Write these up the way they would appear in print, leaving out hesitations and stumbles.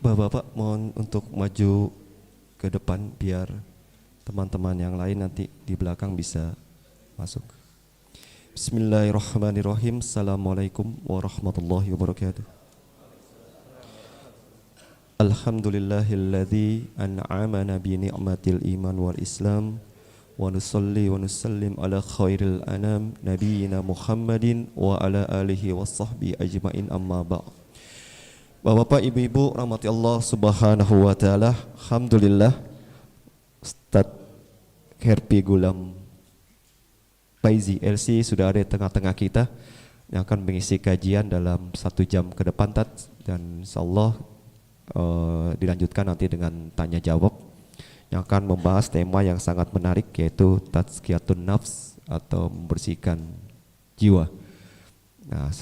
Bapak-bapak mohon untuk maju ke depan biar teman-teman yang lain nanti di belakang bisa masuk. Bismillahirrahmanirrahim. Assalamualaikum warahmatullahi wabarakatuh. Alhamdulillahilladzi an'amana bi ni'matil iman wal islam wa nusalli wa nusallim ala khairil anam nabiyyina Muhammadin wa ala alihi wa sahbihi ajma'in amma ba'd. Bapak-bapak, ibu-ibu rahmati Allah subhanahu wa ta'ala, alhamdulillah Ustadz Herpi Gulam Faizi LC sudah ada di tengah-tengah kita yang akan mengisi kajian dalam 1 jam ke depan, dan insyaallah dilanjutkan nanti dengan tanya jawab yang akan membahas tema yang sangat menarik, yaitu tazkiyatun nafs atau membersihkan jiwa. Nah,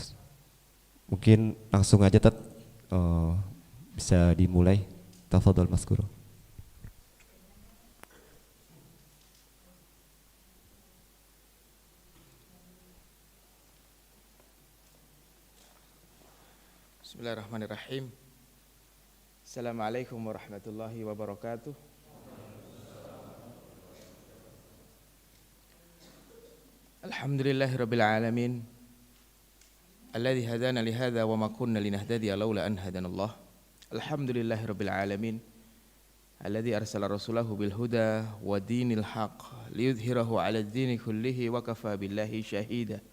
mungkin langsung aja bisa dimulai. Tafadhol Mas Guru. Bismillahirrahmanirrahim. Assalamualaikum warahmatullahi wabarakatuh. Alhamdulillahirabbil alamin. Alladzi hadana li hadza wa ma kunna linahtadiya laula an hadanallah. Alhamdulillahirabbil alamin. Alladzi arsala rasulahu bil huda wa dinil haqq liyudhhirahu 'ala ad-dini kullihi wa kafa billahi shahida.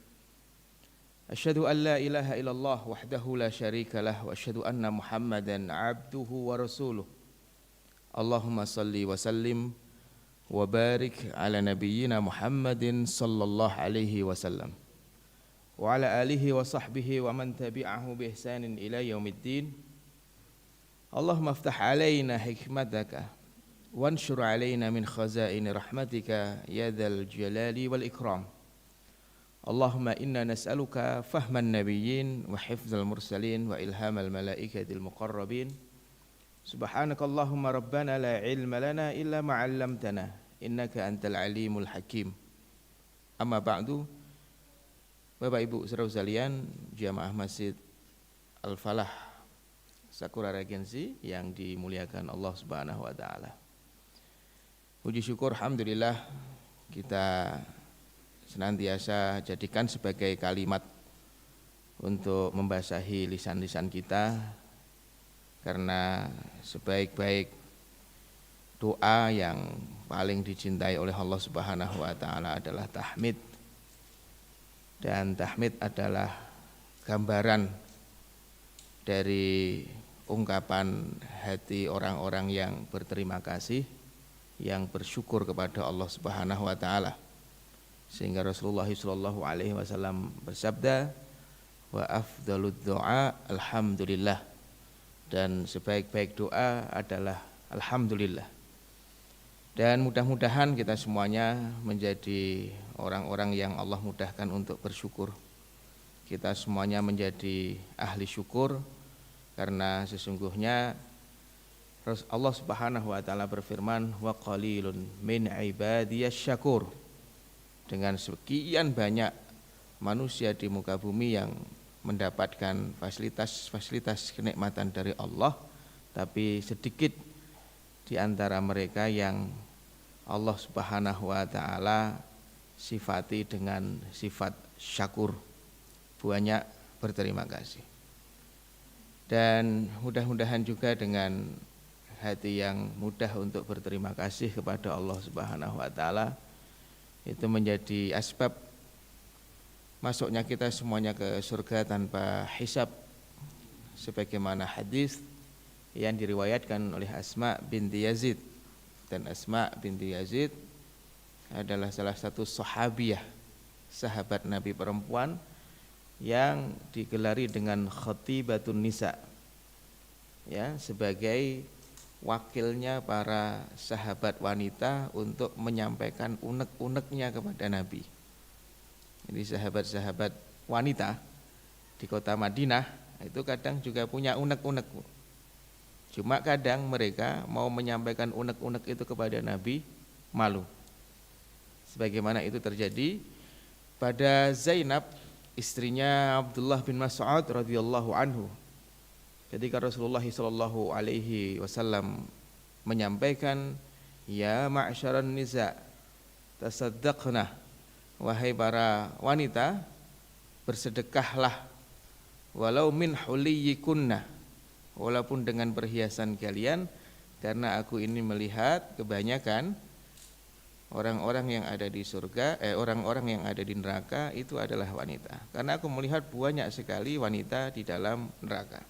Asyhadu an la ilaha illallah wahdahu la syarika lah wa asyhadu anna Muhammadan 'abduhu wa rasuluh. Allahumma salli wa sallim wa barik ala nabiyyina Muhammadin sallallahu alaihi wasallam wa ala alihi wa sahbihi wa man tabi'ahu bi ihsanin ila yaumiddin. Allahumma aftah alaina hikmataka wanshur alaina min khazaini rahmatika ya dzal jalali wal ikram. Allahumma inna nas'aluka fahman nabiyyin wa hifdzal mursalin wa ilhamal malaikatil muqarrabin. Subhanakallahumma rabbana la ilma lana illa ma 'allamtana innaka antal alimul hakim. Amma ba'du. Bapak Ibu saudara sekalian, jamaah Masjid Al-Falah Sakura Regency yang dimuliakan Allah Subhanahu wa taala. Puji syukur alhamdulillah kita senantiasa jadikan sebagai kalimat untuk membasahi lisan-lisan kita, karena sebaik-baik doa yang paling dicintai oleh Allah Subhanahu wa taala adalah tahmid. Dan tahmid adalah gambaran dari ungkapan hati orang-orang yang berterima kasih, yang bersyukur kepada Allah Subhanahu wa taala. Sehingga Rasulullah sallallahu alaihi wasallam bersabda, wa afdalud du'a alhamdulillah. Dan sebaik-baik doa adalah alhamdulillah. Dan mudah-mudahan kita semuanya menjadi orang-orang yang Allah mudahkan untuk bersyukur. Kita semuanya menjadi ahli syukur, karena sesungguhnya Allah Subhanahu wa taala berfirman, wa qalilun min ibadiyasy syakur. Dengan sekian banyak manusia di muka bumi yang mendapatkan fasilitas kenikmatan dari Allah, tapi sedikit di antara mereka yang Allah Subhanahu wa taala sifati dengan sifat syakur, banyak berterima kasih. Dan mudah-mudahan juga dengan hati yang mudah untuk berterima kasih kepada Allah Subhanahu wa taala, itu menjadi asbab masuknya kita semuanya ke surga tanpa hisab, sebagaimana hadis yang diriwayatkan oleh Asma binti Yazid. Dan Asma binti Yazid adalah salah satu sahabiyah, sahabat Nabi perempuan yang digelari dengan khatibatun nisa, ya, sebagai wakilnya para sahabat wanita untuk menyampaikan unek-uneknya kepada Nabi. Jadi sahabat-sahabat wanita di kota Madinah itu kadang juga punya unek-unek. Cuma kadang mereka mau menyampaikan unek-unek itu kepada Nabi malu. Sebagaimana itu terjadi pada Zainab, istrinya Abdullah bin Mas'ud radhiyallahu anhu. ketika Rasulullah sallallahu alaihi wasallam menyampaikan, ya ma'syaran nisa tasaddaqna, wahai para wanita bersedekahlah, walau min huliyikunna, walaupun dengan perhiasan kalian, karena aku ini melihat kebanyakan orang-orang yang ada di surga, orang-orang yang ada di neraka itu adalah wanita. Karena aku melihat banyak sekali wanita di dalam neraka.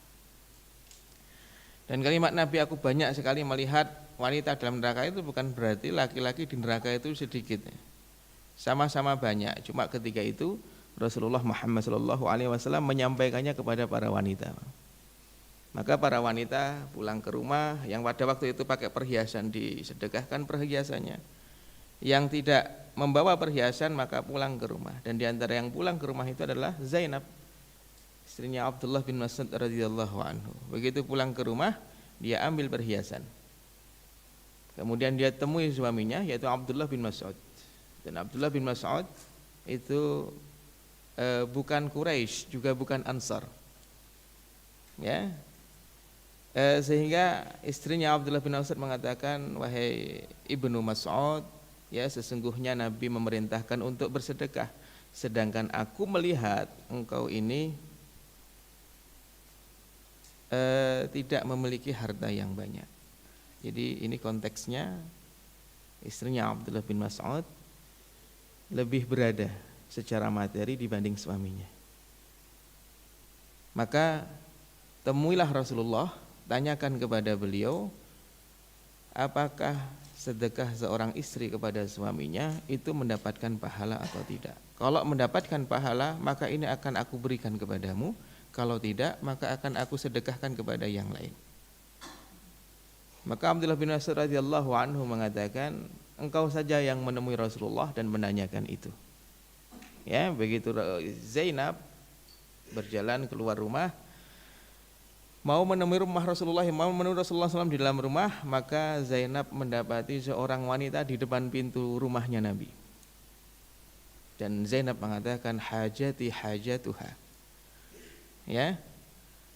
Dan kalimat Nabi aku banyak sekali melihat wanita dalam neraka itu bukan berarti laki-laki di neraka itu sedikit. Sama-sama banyak. Cuma ketika itu Rasulullah Muhammad SAW menyampaikannya kepada para wanita. Maka para wanita pulang ke rumah, yang pada waktu itu pakai perhiasan disedekahkan perhiasannya. Yang tidak membawa perhiasan maka pulang ke rumah. Dan di antara yang pulang ke rumah itu adalah Zainab, istrinya Abdullah bin Mas'ud radhiyallahu anhu. Begitu pulang ke rumah, dia ambil perhiasan. Kemudian dia temui suaminya, yaitu Abdullah bin Mas'ud. Dan Abdullah bin Mas'ud itu bukan Quraisy, juga bukan Ansar. Ya. Sehingga istrinya Abdullah bin Mas'ud mengatakan, wahai Ibnu Mas'ud, ya sesungguhnya Nabi memerintahkan untuk bersedekah, sedangkan aku melihat engkau ini tidak memiliki harta yang banyak. Jadi ini konteksnya, istrinya Abdullah bin Mas'ud lebih berada secara materi dibanding suaminya. Maka temuilah Rasulullah, tanyakan kepada beliau, apakah sedekah seorang istri kepada suaminya itu mendapatkan pahala atau tidak. Kalau mendapatkan pahala, maka ini akan aku berikan kepadamu. Kalau tidak, maka akan aku sedekahkan kepada yang lain. Maka Abdullah bin Mas'ud radhiyallahu anhu mengatakan, engkau saja yang menemui Rasulullah dan menanyakan itu. Ya, begitu Zainab berjalan keluar rumah, mau menemui rumah Rasulullah, mau menemui Rasulullah SAW di dalam rumah, maka Zainab mendapati seorang wanita di depan pintu rumahnya Nabi. Dan Zainab mengatakan, hajati hajatuha. Ya,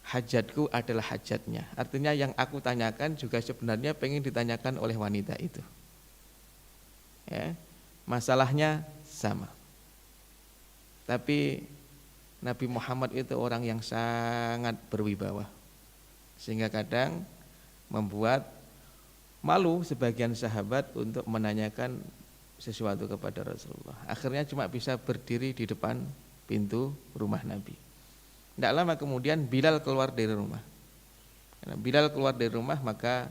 hajatku adalah hajatnya. Artinya yang aku tanyakan juga sebenarnya pengen ditanyakan oleh wanita itu. Ya, masalahnya sama. Tapi Nabi Muhammad itu orang yang sangat berwibawa, sehingga kadang membuat malu sebagian sahabat untuk menanyakan sesuatu kepada Rasulullah. Akhirnya cuma bisa berdiri di depan pintu rumah Nabi. Tidak lama kemudian Bilal keluar dari rumah. Karena Bilal keluar dari rumah, maka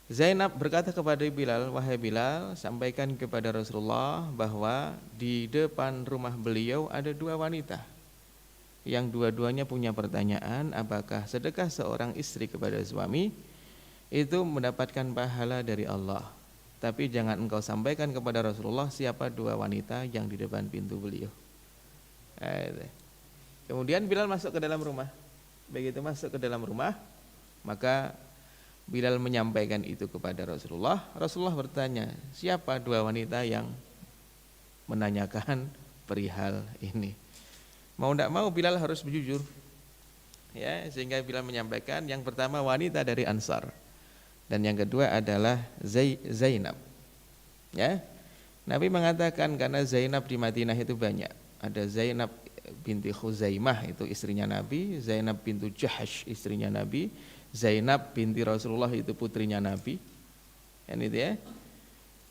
Zainab berkata kepada Bilal, wahai Bilal, sampaikan kepada Rasulullah bahwa di depan rumah beliau ada dua wanita yang dua-duanya punya pertanyaan, apakah sedekah seorang istri kepada suami itu mendapatkan pahala dari Allah. Tapi jangan engkau sampaikan kepada Rasulullah siapa dua wanita yang di depan pintu beliau. Kemudian Bilal masuk ke dalam rumah. Begitu masuk ke dalam rumah, maka Bilal menyampaikan itu kepada Rasulullah. Rasulullah bertanya, siapa dua wanita yang menanyakan perihal ini? Mau tidak mau Bilal harus berjujur. Ya, sehingga Bilal menyampaikan yang pertama wanita dari Ansar, dan yang kedua adalah Zainab. Ya. Nabi mengatakan karena Zainab di Madinah itu banyak. Ada Zainab binti Khuzaimah, itu istrinya Nabi, Zainab bintu Jahash istrinya Nabi, Zainab binti Rasulullah itu putrinya Nabi. Kan itu ya.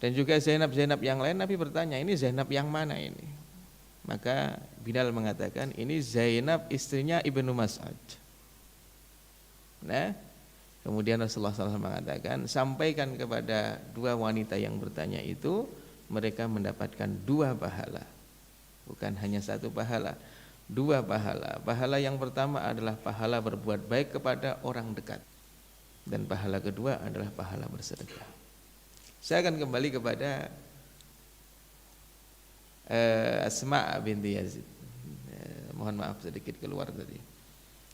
Dan juga Zainab yang lain. Nabi bertanya, ini Zainab yang mana ini? Maka Bilal mengatakan, ini Zainab istrinya Ibnu Mas'ud. Nah, kemudian Rasulullah SAW mengatakan, sampaikan kepada dua wanita yang bertanya itu, mereka mendapatkan dua pahala. Bukan hanya satu pahala, dua pahala. Pahala yang pertama adalah pahala berbuat baik kepada orang dekat, dan pahala kedua adalah pahala bersedekah. Saya akan kembali kepada Asma binti Yazid. Mohon maaf sedikit keluar tadi.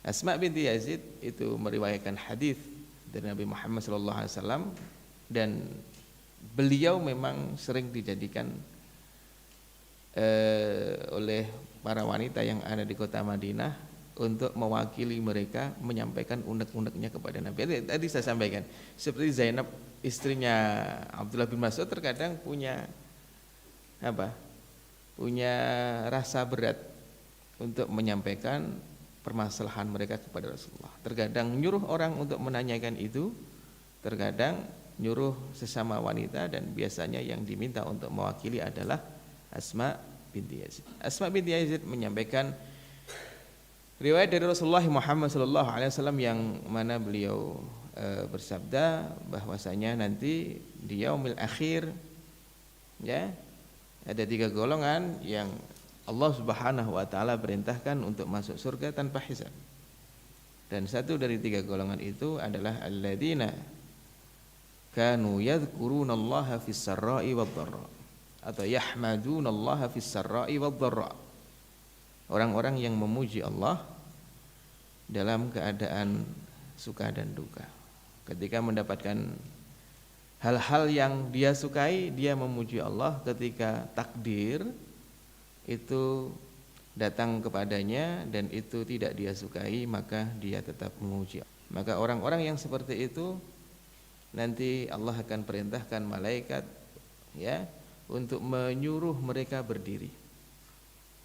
Asma binti Yazid itu meriwayatkan hadis dari Nabi Muhammad SAW, dan beliau memang sering dijadikan oleh para wanita yang ada di kota Madinah untuk mewakili mereka menyampaikan unek-uneknya kepada Nabi. Tadi saya sampaikan, seperti Zainab istrinya Abdullah bin Mas'ud terkadang punya apa? Punya rasa berat untuk menyampaikan permasalahan mereka kepada Rasulullah. Terkadang nyuruh orang untuk menanyakan itu, terkadang nyuruh sesama wanita, dan biasanya yang diminta untuk mewakili adalah Asma binti Yazid. Asma binti Yazid menyampaikan riwayat dari Rasulullah Muhammad SAW yang mana beliau bersabda bahwasanya nanti di yaumil akhir, ya, ada 3 golongan yang Allah Subhanahu wa taala perintahkan untuk masuk surga tanpa hisab. Dan satu dari 3 golongan itu adalah alladzina kanu yadhkurunallaha fis sarra'i wad dharra, atau yahmadunallaha fis sarra'i wad dharra. Orang-orang yang memuji Allah dalam keadaan suka dan duka. Ketika mendapatkan hal-hal yang dia sukai, dia memuji Allah. Ketika takdir itu datang kepadanya dan itu tidak dia sukai, maka dia tetap memuji. Maka orang-orang yang seperti itu nanti Allah akan perintahkan malaikat, ya, untuk menyuruh mereka berdiri.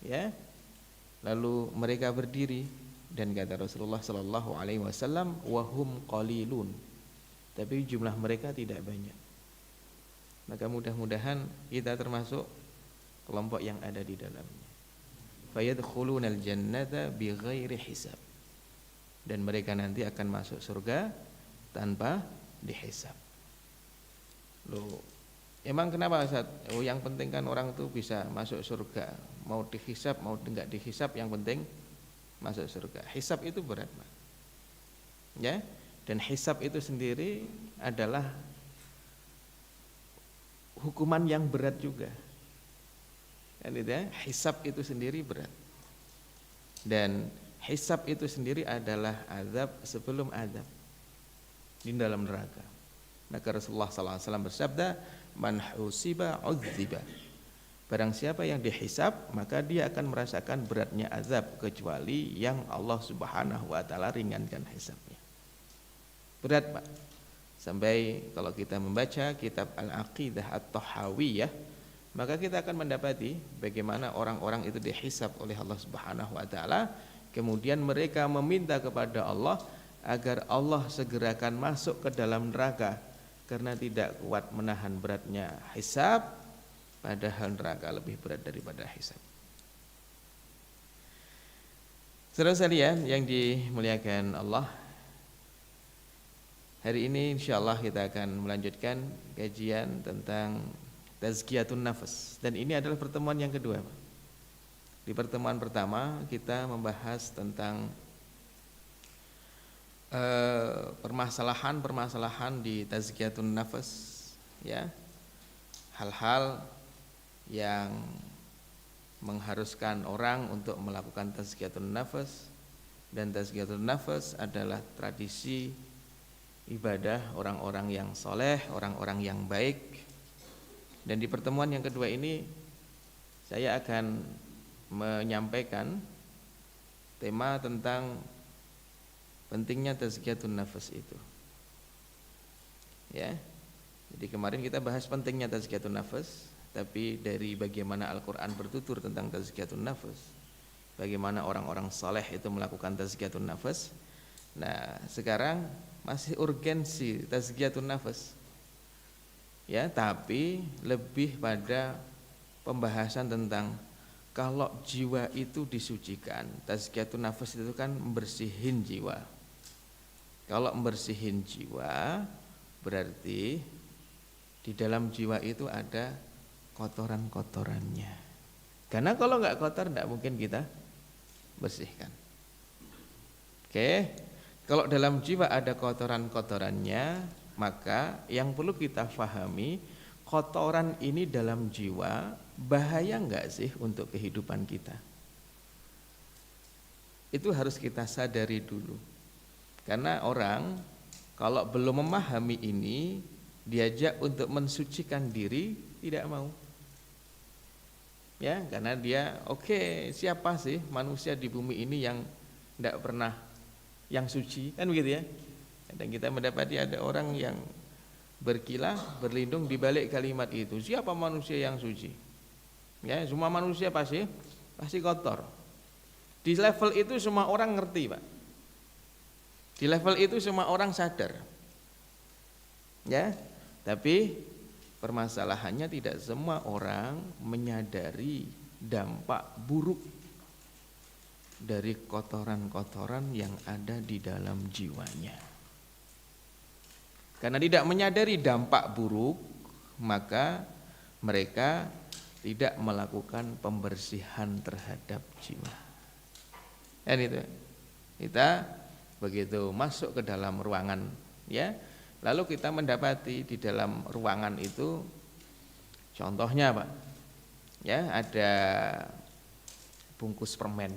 Ya. Lalu mereka berdiri, dan kata Rasulullah sallallahu alaihi wasallam, wahum qalilun, tapi jumlah mereka tidak banyak. Maka mudah-mudahan kita termasuk kelompok yang ada di dalamnya. Fayadkhulunal jannata bighairi hisab, dan mereka nanti akan masuk surga tanpa dihisab. Loh, emang kenapa Ustaz? Oh, yang penting kan orang itu bisa masuk surga. Mau dihisab mau enggak dihisab, yang penting masuk surga. Hisab itu berat, Pak. Ya, dan hisab itu sendiri adalah hukuman yang berat juga. Kan itu ya, hisab itu sendiri berat. Dan hisab itu sendiri adalah azab sebelum azab di dalam neraka. Maka Rasulullah SAW bersabda, man husiba udziba. Barang siapa yang dihisab, maka dia akan merasakan beratnya azab, kecuali yang Allah Subhanahu wa taala ringankan hisabnya. Berat, Pak. Sampai kalau kita membaca kitab Al-Aqidah At-Tahawiyah, maka kita akan mendapati bagaimana orang-orang itu dihisab oleh Allah Subhanahu wa taala, kemudian mereka meminta kepada Allah agar Allah segerakan masuk ke dalam neraka karena tidak kuat menahan beratnya hisab. Padahal neraka lebih berat daripada hisab. Saudara sekalian yang dimuliakan Allah, hari ini insyaallah kita akan melanjutkan kajian tentang tazkiyatun nafas, dan ini adalah pertemuan yang kedua. Di pertemuan pertama kita membahas tentang permasalahan di tazkiyatun nafas, ya, hal-hal yang mengharuskan orang untuk melakukan tazkiyatun nafas. Dan tazkiyatun nafas adalah tradisi ibadah orang-orang yang soleh, orang-orang yang baik. Dan di pertemuan yang kedua ini saya akan menyampaikan tema tentang pentingnya tazkiyatun nafas itu. Ya. Jadi kemarin kita bahas pentingnya tazkiyatun nafas, tapi dari bagaimana Al-Qur'an bertutur tentang tazkiyatun nafas, bagaimana orang-orang saleh itu melakukan tazkiyatun nafas. Nah, sekarang masih urgensi tazkiyatun nafas. Ya, tapi lebih pada pembahasan tentang kalau jiwa itu disucikan. Tazkiyatun nafas itu kan membersihin jiwa. Kalau membersihin jiwa berarti di dalam jiwa itu ada kotoran-kotorannya. Karena kalau nggak kotor nggak mungkin kita bersihkan. Oke, kalau dalam jiwa ada kotoran-kotorannya, maka yang perlu kita fahami, kotoran ini dalam jiwa bahaya nggak sih untuk kehidupan kita? Itu harus kita sadari dulu. Karena orang kalau belum memahami ini, diajak untuk mensucikan diri tidak mau. Ya, karena dia oke, siapa sih manusia di bumi ini yang tidak pernah yang suci, kan begitu ya. Dan kita mendapati ada orang yang berkilah, berlindung di balik kalimat itu. Siapa manusia yang suci? Ya, semua manusia pasti kotor. Di level itu semua orang ngerti, Pak. Di level itu semua orang sadar. Ya, tapi permasalahannya tidak semua orang menyadari dampak buruk dari kotoran-kotoran yang ada di dalam jiwanya. Karena tidak menyadari dampak buruk, maka mereka tidak melakukan pembersihan terhadap jiwa. Dan itu kita begitu masuk ke dalam ruangan, ya, lalu kita mendapati di dalam ruangan itu, contohnya Pak, ya, ada bungkus permen,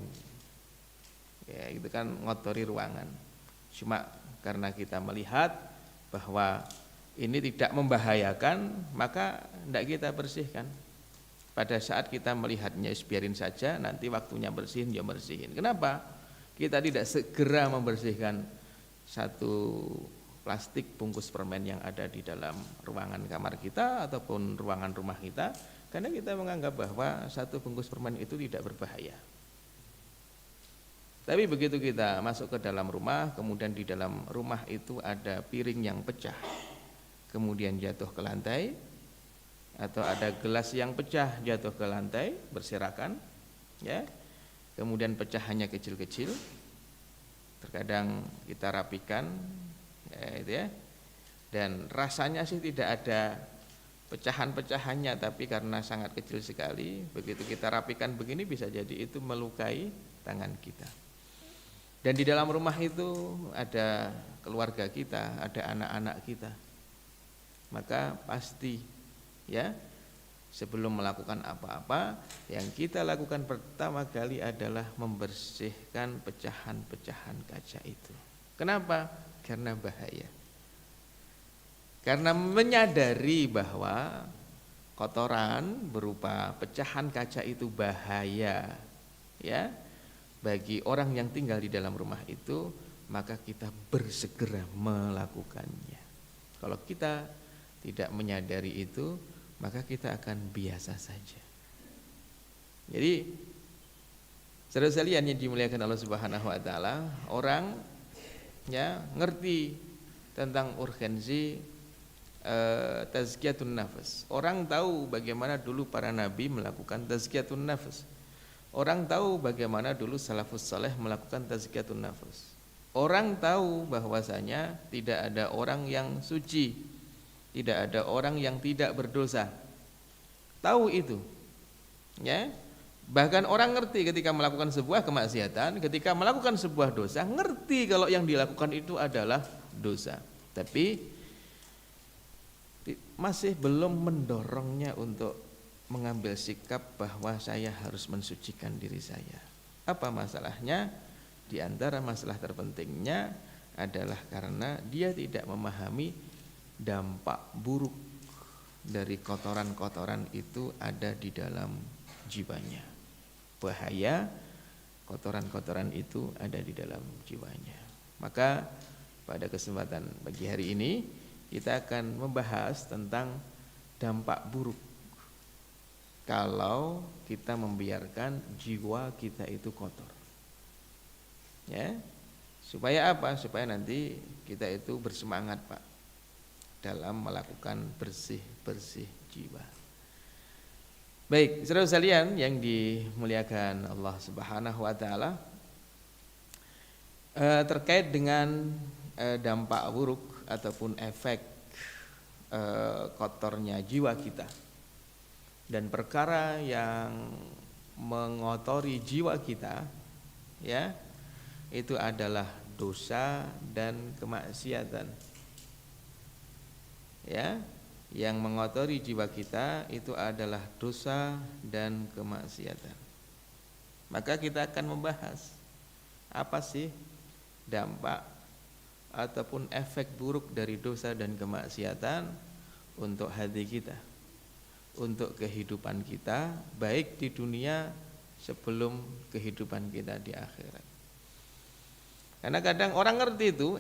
ya, itu kan ngotori ruangan. Cuma karena kita melihat bahwa ini tidak membahayakan, maka tidak kita bersihkan. Pada saat kita melihatnya, biarin saja, nanti waktunya bersihin, ya bersihin. Kenapa? Kita tidak segera membersihkan satu plastik bungkus permen yang ada di dalam ruangan kamar kita ataupun ruangan rumah kita, karena kita menganggap bahwa satu bungkus permen itu tidak berbahaya. Tapi begitu kita masuk ke dalam rumah, kemudian di dalam rumah itu ada piring yang pecah, kemudian jatuh ke lantai, atau ada gelas yang pecah jatuh ke lantai berserakan, ya, kemudian pecahannya kecil-kecil, terkadang kita rapikan, ya, itu ya, dan rasanya sih tidak ada pecahan-pecahannya, tapi karena sangat kecil sekali, begitu kita rapikan begini bisa jadi itu melukai tangan kita. Dan di dalam rumah itu ada keluarga kita, ada anak-anak kita, maka pasti, ya, sebelum melakukan apa-apa, yang kita lakukan pertama kali adalah membersihkan pecahan-pecahan kaca itu. Kenapa? Karena bahaya. Karena menyadari bahwa kotoran berupa pecahan kaca itu bahaya, ya, bagi orang yang tinggal di dalam rumah itu, maka kita bersegera melakukannya. Kalau kita tidak menyadari itu, maka kita akan biasa saja. Jadi saudara sekalian yang dimuliakan Allah Subhanahu wa taala, orang, ya, ngerti tentang urgensi tazkiyatun nafas. Orang tahu bagaimana dulu para nabi melakukan tazkiyatun nafas. Orang tahu bagaimana dulu salafus saleh melakukan tazkiyatun nafas. Orang tahu bahwasanya tidak ada orang yang suci, tidak ada orang yang tidak berdosa. Tahu itu, ya. Bahkan orang ngerti ketika melakukan sebuah kemaksiatan, ketika melakukan sebuah dosa, ngerti kalau yang dilakukan itu adalah dosa. Tapi masih belum mendorongnya untuk mengambil sikap bahwa saya harus mensucikan diri saya. Apa masalahnya? Di antara masalah terpentingnya adalah karena dia tidak memahami dampak buruk dari kotoran-kotoran itu ada di dalam jiwanya. Bahaya kotoran-kotoran itu ada di dalam jiwanya. Maka pada kesempatan pagi hari ini kita akan membahas tentang dampak buruk kalau kita membiarkan jiwa kita itu kotor. Ya. Supaya apa? Supaya nanti kita itu bersemangat, Pak, dalam melakukan bersih-bersih jiwa. Baik, saudara sekalian yang dimuliakan Allah Subhanahu wa taala, terkait dengan dampak buruk ataupun efek kotornya jiwa kita dan perkara yang mengotori jiwa kita, ya, itu adalah dosa dan kemaksiatan. Ya, yang mengotori jiwa kita itu adalah dosa dan kemaksiatan. Maka kita akan membahas apa sih dampak ataupun efek buruk dari dosa dan kemaksiatan untuk hati kita, untuk kehidupan kita, baik di dunia sebelum kehidupan kita di akhirat. Karena kadang orang ngerti itu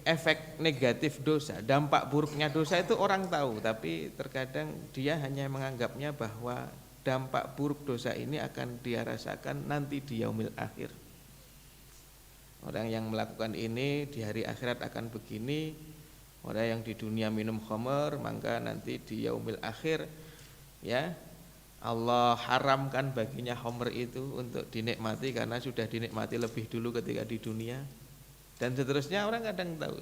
efek negatif dosa, dampak buruknya dosa itu orang tahu, tapi terkadang dia hanya menganggapnya bahwa dampak buruk dosa ini akan dia rasakan nanti di yaumil akhir. Orang yang melakukan ini di hari akhirat akan begini, orang yang di dunia minum khamr maka nanti di yaumil akhir ya Allah haramkan baginya khamr itu untuk dinikmati karena sudah dinikmati lebih dulu ketika di dunia. Dan seterusnya orang kadang tahu.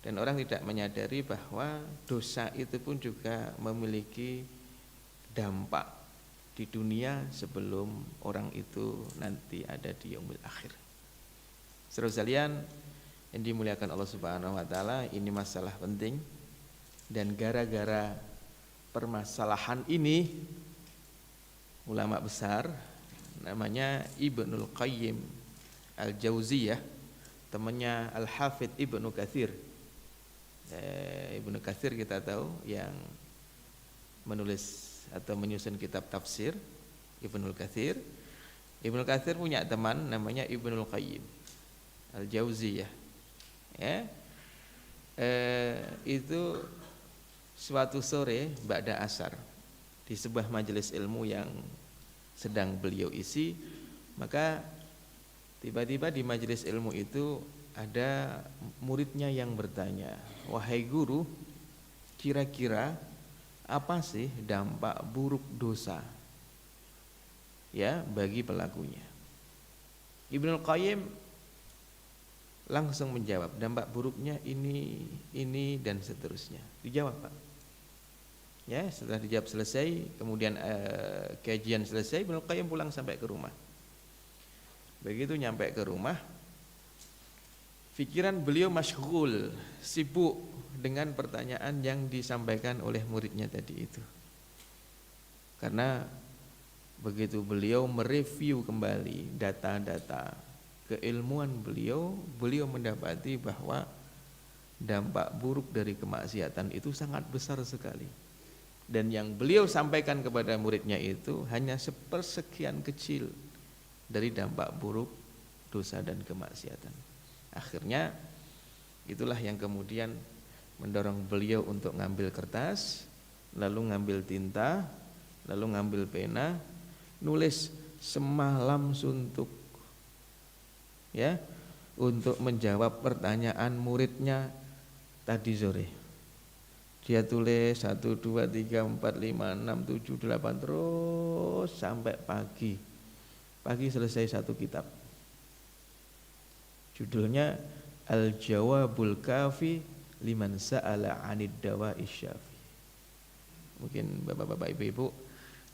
Dan orang tidak menyadari bahwa dosa itu pun juga memiliki dampak di dunia sebelum orang itu nanti ada di yaumil akhir. Saudara sekalian yang dimuliakan Allah Subhanahu wa taala, ini masalah penting dan gara-gara permasalahan ini ulama besar namanya Ibnul Qayyim Al-Jauziyah, temannya Al-Hafidh Ibnu Katsir. Ibnu Katsir kita tahu yang menulis atau menyusun kitab tafsir, Ibnu Katsir. Ibnu Katsir punya teman namanya Ibnul Qayyim Al-Jauziyah. Ya. Itu suatu sore ba'da asar di sebuah majelis ilmu yang sedang beliau isi, maka tiba-tiba di majelis ilmu itu ada muridnya yang bertanya, "Wahai guru, kira-kira apa sih dampak buruk dosa ya bagi pelakunya?" Ibnul Qayyim langsung menjawab, dampak buruknya ini dan seterusnya. Dijawab, Pak. Ya, setelah dijawab selesai, kemudian kajian selesai, Ibnul Qayyim pulang sampai ke rumah. Begitu nyampe ke rumah, pikiran beliau masyghul, sibuk dengan pertanyaan yang disampaikan oleh muridnya tadi itu. Karena begitu beliau mereview kembali data-data keilmuan beliau mendapati bahwa dampak buruk dari kemaksiatan itu sangat besar sekali. Dan yang beliau sampaikan kepada muridnya itu hanya sepersekian kecil dari dampak buruk dosa dan kemaksiatan. Akhirnya itulah yang kemudian mendorong beliau untuk ngambil kertas, lalu ngambil tinta, lalu ngambil pena, nulis semalam suntuk ya untuk menjawab pertanyaan muridnya tadi sore. Dia tulis 1, 2, 3, 4, 5, 6, 7, 8 terus sampai pagi. Pagi selesai satu kitab. Judulnya Al-Jawabul Kafi Liman Sa'ala 'Anid Dawa'i Syafi. Mungkin bapak-bapak ibu-ibu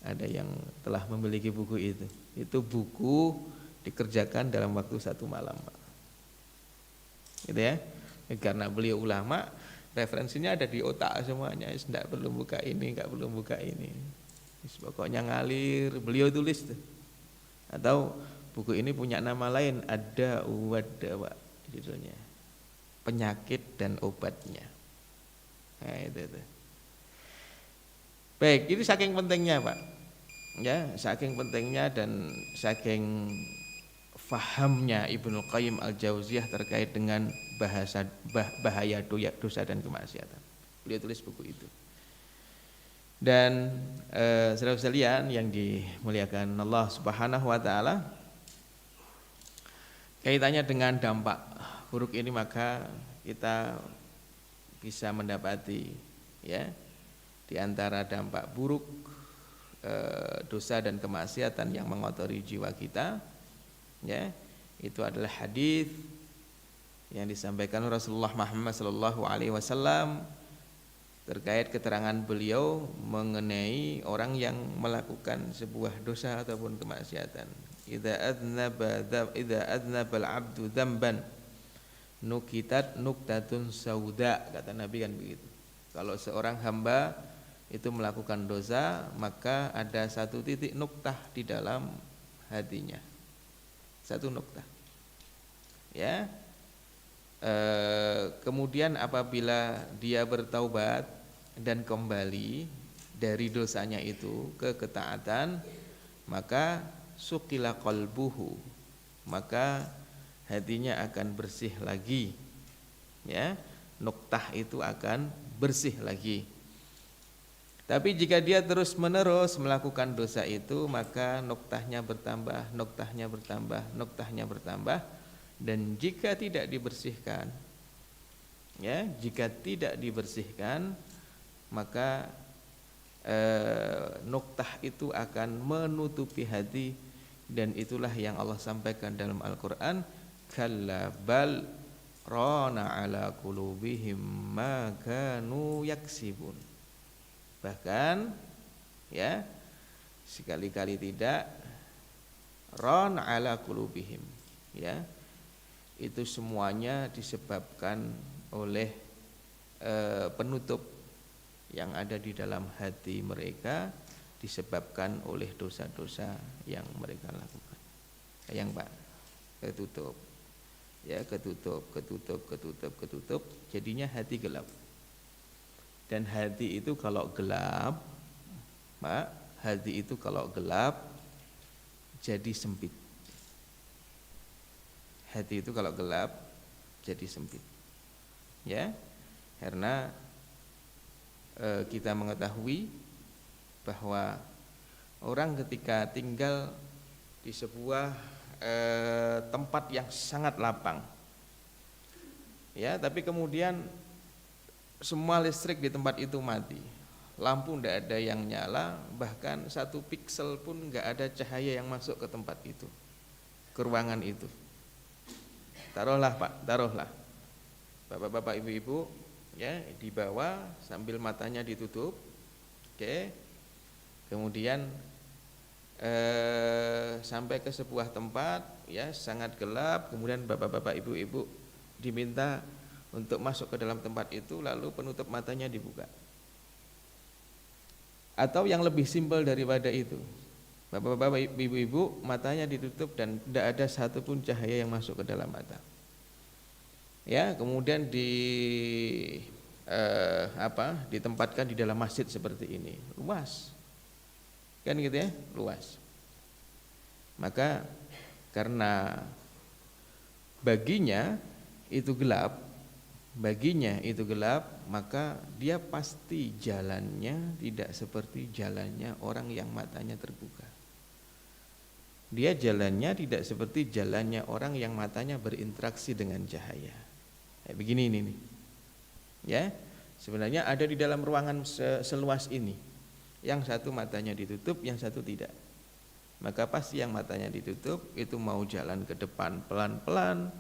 ada yang telah memiliki buku itu. Itu buku dikerjakan dalam waktu 1 malam, Pak. Gitu ya. Karena beliau ulama, referensinya ada di otak semuanya. Tidak perlu buka ini, enggak perlu buka ini. Pokoknya ngalir, beliau tulis tuh. Atau buku ini punya nama lain, ada wadawa judulnya, penyakit dan obatnya. Nah, itu. Baik, ini saking pentingnya, Pak. Ya, saking pentingnya dan saking fahamnya Ibnu Qayyim Al-Jauziyah terkait dengan bahaya dosa dan kemaksiatan. Beliau tulis buku itu. Dan saudara sekalian yang dimuliakan Allah Subhanahu wa taala, kaitannya dengan dampak buruk ini maka kita bisa mendapati ya di antara dampak buruk dosa dan kemaksiatan yang mengotori jiwa kita ya itu adalah hadis yang disampaikan Rasulullah Muhammad sallallahu alaihi wasallam terkait keterangan beliau mengenai orang yang melakukan sebuah dosa ataupun kemaksiatan. Idza adnaba al-'abdu dzamban nukitat nuktatun sauda, kata Nabi kan begitu. Kalau seorang hamba itu melakukan dosa, maka ada satu titik nuktah di dalam hatinya. Satu nuktah. Ya. Kemudian apabila dia bertaubat dan kembali dari dosanya itu ke ketaatan, maka suqila qalbuhu, maka hatinya akan bersih lagi. Ya, nuktah itu akan bersih lagi. Tapi jika dia terus-menerus melakukan dosa itu, maka nuktahnya bertambah, nuktahnya bertambah, nuktahnya bertambah. Dan jika tidak dibersihkan, ya, jika tidak dibersihkan, maka nuktah itu akan menutupi hati. Dan itulah yang Allah sampaikan dalam Al-Quran, kalla bal rana ala qulubihim ma kanu yaksibun. Bahkan ya, sekali-kali tidak, ron ala qulubihim, ya, itu semuanya disebabkan oleh penutup yang ada di dalam hati mereka, disebabkan oleh dosa-dosa yang mereka lakukan. Yang Pak, ketutup, ya, ketutup, jadinya hati gelap. Dan hati itu kalau gelap, Pak, hati itu kalau gelap jadi sempit. Hati itu kalau gelap jadi sempit. Ya, karena kita mengetahui bahwa orang ketika tinggal di sebuah tempat yang sangat lapang, ya, tapi kemudian semua listrik di tempat itu mati, lampu tidak ada yang nyala, bahkan satu piksel pun nggak ada cahaya yang masuk ke tempat itu, ke ruangan itu. Taruhlah Pak, taruhlah bapak-bapak, ibu-ibu, ya, dibawa sambil matanya ditutup, oke, kemudian sampai ke sebuah tempat, ya, sangat gelap, kemudian bapak-bapak, ibu-ibu diminta untuk masuk ke dalam tempat itu, lalu penutup matanya dibuka. Atau yang lebih simpel daripada itu, bapak-bapak, ibu-ibu matanya ditutup dan tidak ada satupun cahaya yang masuk ke dalam mata. Ya, kemudian ditempatkan di dalam masjid seperti ini, luas, kan gitu ya, luas. Maka karena baginya itu gelap, maka dia pasti jalannya tidak seperti jalannya orang yang matanya terbuka. Dia jalannya tidak seperti jalannya orang yang matanya berinteraksi dengan cahaya. Kayak begini ini nih. Ya, sebenarnya ada di dalam ruangan seluas ini, yang satu matanya ditutup, yang satu tidak. Maka pasti yang matanya ditutup itu mau jalan ke depan pelan-pelan,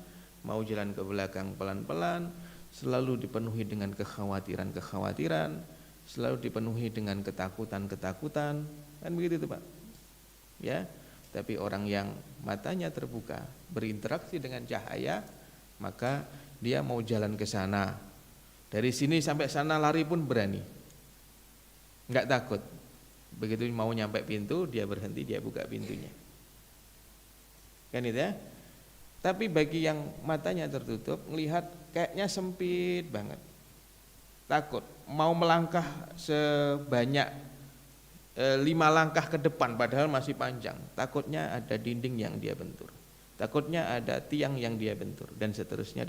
mau jalan ke belakang pelan-pelan, selalu dipenuhi dengan kekhawatiran, selalu dipenuhi dengan ketakutan, kan begitu tuh Pak. Ya, tapi orang yang matanya terbuka, berinteraksi dengan cahaya, maka dia mau jalan ke sana, dari sini sampai sana lari pun berani, nggak takut. Begitu mau nyampe pintu, dia berhenti, dia buka pintunya, kan itu ya. Tapi bagi yang matanya tertutup, melihat kayaknya sempit banget, takut, mau melangkah sebanyak 5 langkah ke depan padahal masih panjang, takutnya ada dinding yang dia bentur, takutnya ada tiang yang dia bentur, dan seterusnya.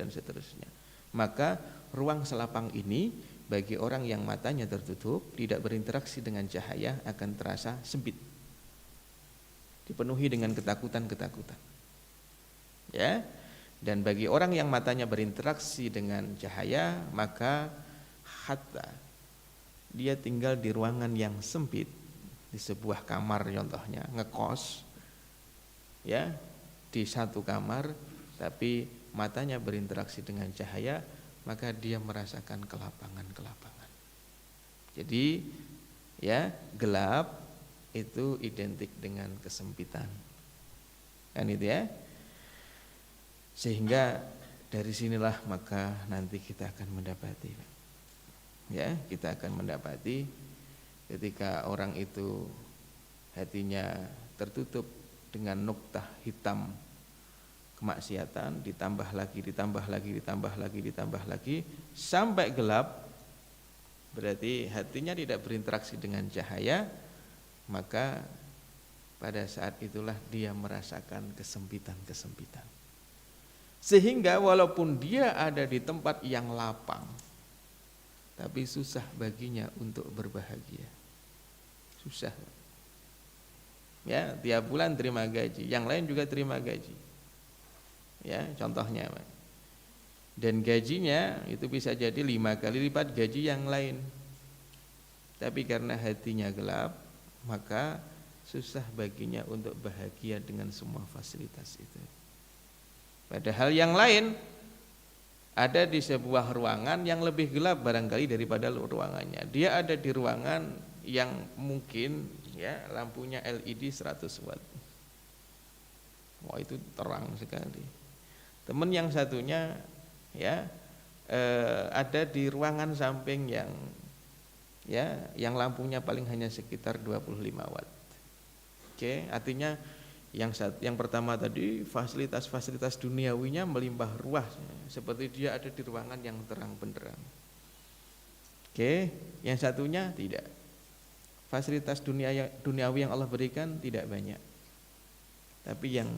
Maka ruang selapang ini bagi orang yang matanya tertutup, tidak berinteraksi dengan cahaya, akan terasa sempit, dipenuhi dengan ketakutan. Ya, dan bagi orang yang matanya berinteraksi dengan cahaya, maka hatta dia tinggal di ruangan yang sempit, di sebuah kamar contohnya, ngekos, ya, di satu kamar, tapi matanya berinteraksi dengan cahaya, maka dia merasakan kelapangan. Jadi ya, gelap itu identik dengan kesempitan, kan itu ya. Sehingga dari sinilah maka nanti kita akan mendapati, ya, kita akan mendapati ketika orang itu hatinya tertutup dengan nuktah hitam kemaksiatan, ditambah lagi sampai gelap, berarti hatinya tidak berinteraksi dengan cahaya, maka pada saat itulah dia merasakan kesempitan. Sehingga walaupun dia ada di tempat yang lapang, tapi susah baginya untuk berbahagia. Susah. Ya, tiap bulan terima gaji, yang lain juga terima gaji. Ya, contohnya, Pak. Dan gajinya itu bisa jadi 5 kali lipat gaji yang lain. Tapi karena hatinya gelap, maka susah baginya untuk bahagia dengan semua fasilitas itu. Padahal yang lain ada di sebuah ruangan yang lebih gelap barangkali daripada ruangannya. Dia ada di ruangan yang mungkin ya lampunya LED 100 watt. Wah, itu terang sekali. Teman yang satunya ya ada di ruangan samping yang lampunya paling hanya sekitar 25 watt. Oke, artinya yang pertama tadi fasilitas-fasilitas duniawinya melimpah ruah seperti dia ada di ruangan yang terang benderang. Oke, yang satunya tidak. Fasilitas duniawi yang Allah berikan tidak banyak. Tapi yang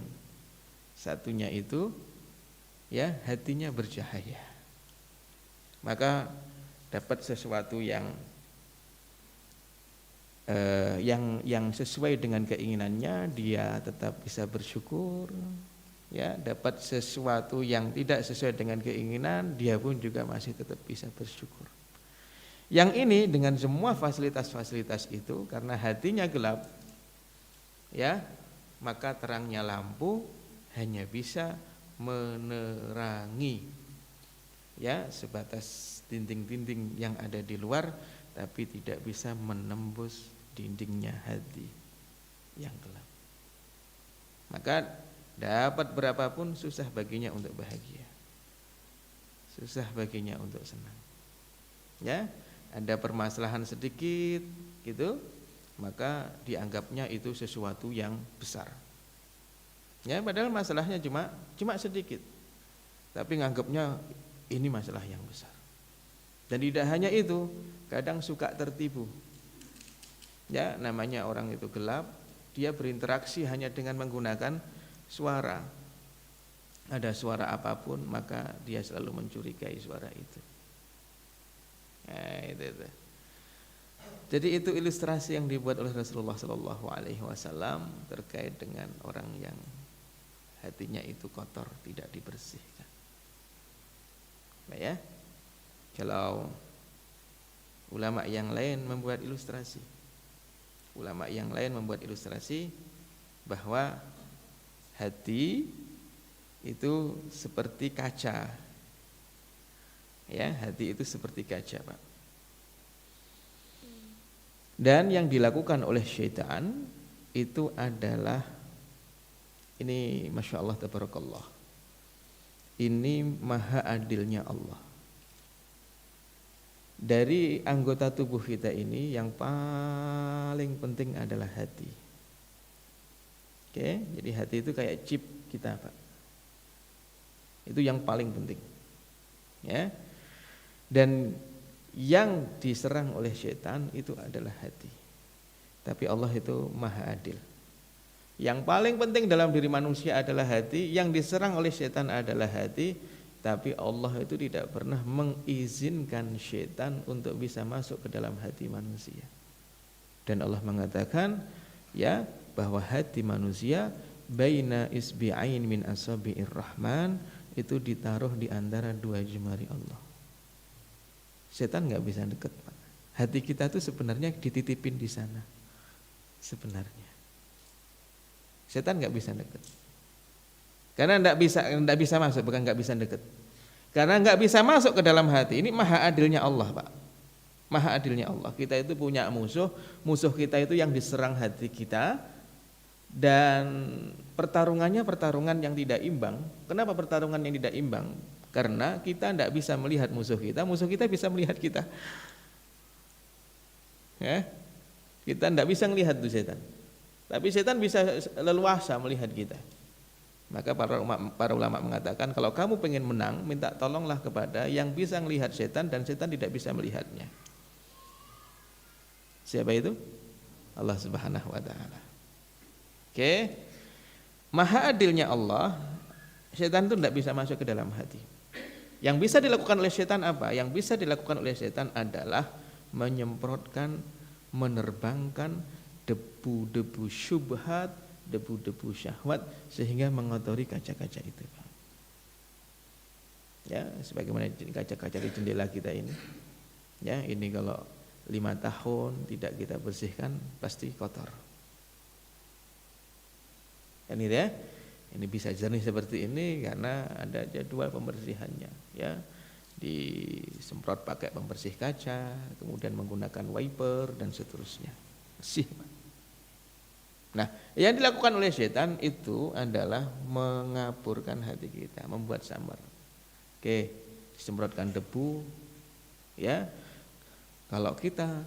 satunya itu ya hatinya bercahaya. Maka dapat sesuatu yang sesuai dengan keinginannya, dia tetap bisa bersyukur. Ya, dapat sesuatu yang tidak sesuai dengan keinginan, dia pun juga masih tetap bisa bersyukur. Yang ini dengan semua fasilitas-fasilitas itu karena hatinya gelap, ya, maka terangnya lampu hanya bisa menerangi ya sebatas dinding-dinding yang ada di luar, tapi tidak bisa menembus dindingnya hati yang gelap. Maka dapat berapapun susah baginya untuk bahagia, susah baginya untuk senang. Ya, ada permasalahan sedikit gitu, maka dianggapnya itu sesuatu yang besar. Ya, padahal masalahnya cuma sedikit, tapi nganggapnya ini masalah yang besar. Dan tidak hanya itu, kadang suka tertipu. Ya, namanya orang itu gelap, dia berinteraksi hanya dengan menggunakan suara. Ada suara apapun, maka dia selalu mencurigai suara itu. Nah, itu. Jadi itu ilustrasi yang dibuat oleh Rasulullah SAW terkait dengan orang yang hatinya itu kotor, tidak dibersihkan. Nah, ya, kalau ulama yang lain membuat ilustrasi, bahwa hati itu seperti kaca. Ya, hati itu seperti kaca, Pak. Dan yang dilakukan oleh syaitan itu adalah ini, masya Allah tabarakallah, ini maha adilnya Allah. Dari anggota tubuh kita ini yang paling penting adalah hati. Oke, jadi hati itu kayak chip kita, Pak. Itu yang paling penting. Ya. Dan yang diserang oleh syaitan itu adalah hati. Tapi Allah itu maha adil. Yang paling penting dalam diri manusia adalah hati, yang diserang oleh syaitan adalah hati, tapi Allah itu tidak pernah mengizinkan syaitan untuk bisa masuk ke dalam hati manusia. Dan Allah mengatakan ya bahwa hati manusia baina isbi'ain min asabi'ir rahman, itu ditaruh di antara 2 jemari Allah. Setan nggak bisa dekat, Pak. Hati kita tuh sebenarnya dititipin di sana. Sebenarnya setan nggak bisa dekat, karena nggak bisa masuk, bukan nggak bisa dekat, karena nggak bisa masuk ke dalam hati. Ini maha adilnya Allah, Pak. Maha adilnya Allah. Kita itu punya musuh kita itu yang diserang hati kita, dan pertarungannya pertarungan yang tidak imbang. Kenapa pertarungan yang tidak imbang? Karena kita tidak bisa melihat musuh kita bisa melihat kita. Ya, kita tidak bisa melihat tuh setan, tapi setan bisa leluasa melihat kita. Maka para ulama mengatakan kalau kamu pengen menang, minta tolonglah kepada yang bisa melihat setan dan setan tidak bisa melihatnya. Siapa itu? Allah Subhanahu wa taala. Oke. Maha adilnya Allah, Setan itu tidak bisa masuk ke dalam hati. Yang bisa dilakukan oleh setan apa? Yang bisa dilakukan oleh setan adalah menyemprotkan, menerbangkan debu-debu syubhat, debu-debu syahwat sehingga mengotori kaca-kaca itu. Ya, sebagaimana kaca-kaca di jendela kita ini. Ya, ini kalau 5 tahun tidak kita bersihkan pasti kotor. Ini ya. Ini bisa jernih seperti ini karena ada jadwal pembersihannya, ya. Disemprot pakai pembersih kaca, kemudian menggunakan wiper dan seterusnya. Bersih. Nah, yang dilakukan oleh setan itu adalah mengaburkan hati kita, membuat samar. Oke, disemprotkan debu, ya. Kalau kita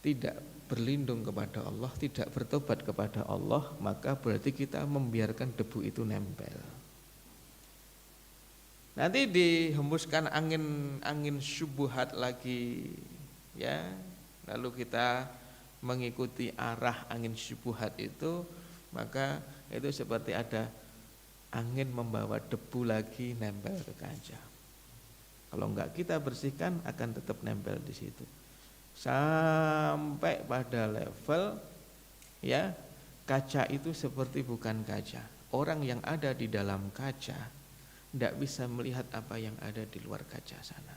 tidak berlindung kepada Allah, tidak bertobat kepada Allah, maka berarti kita membiarkan debu itu nempel. Nanti dihembuskan angin syubhat lagi, ya. Lalu kita mengikuti arah angin syubhat itu, maka itu seperti ada angin membawa debu lagi nempel ke kaca. Kalau enggak kita bersihkan akan tetap nempel di situ. Sampai pada level, ya, kaca itu seperti bukan kaca. Orang yang ada di dalam kaca tidak bisa melihat apa yang ada di luar kaca sana.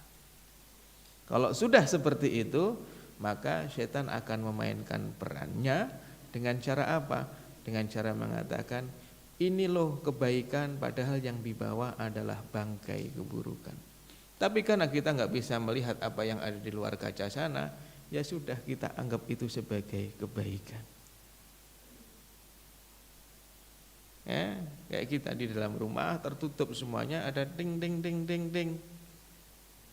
Kalau sudah seperti itu, maka setan akan memainkan perannya dengan cara apa? Dengan cara mengatakan, ini loh kebaikan, padahal yang dibawa adalah bangkai keburukan. Tapi karena kita nggak bisa melihat apa yang ada di luar kaca sana, ya sudah kita anggap itu sebagai kebaikan. Ya, kayak kita di dalam rumah tertutup semuanya, ada ding ding ding ding ding.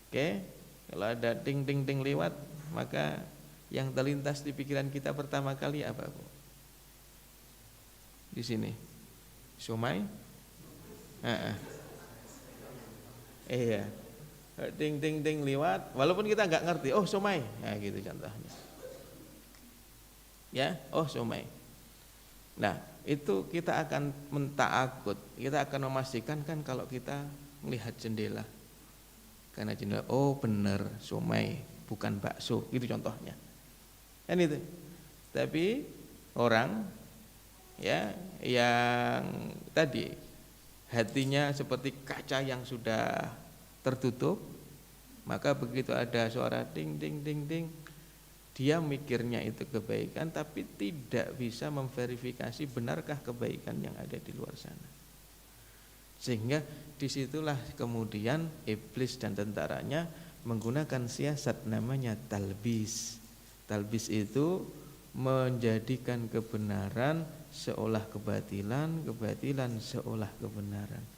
Oke, kalau ada ding ding ding lewat, maka yang terlintas di pikiran kita pertama kali apa, Bu? Di sini, somai. Iya. Ding ding ding lewat, walaupun kita nggak ngerti, oh somai, nah gitu contohnya, ya, oh somai. Nah itu kita akan mentakut, kita akan memastikan kan kalau kita melihat jendela, karena jendela, oh bener somai, bukan bakso, itu contohnya, kan itu. Tapi orang, ya, yang tadi hatinya seperti kaca yang sudah tertutup, maka begitu ada suara ding ding ding ding, dia mikirnya itu kebaikan tapi tidak bisa memverifikasi benarkah kebaikan yang ada di luar sana. Sehingga disitulah kemudian iblis dan tentaranya menggunakan siasat namanya talbis. Talbis itu menjadikan kebenaran seolah kebatilan, kebatilan seolah kebenaran.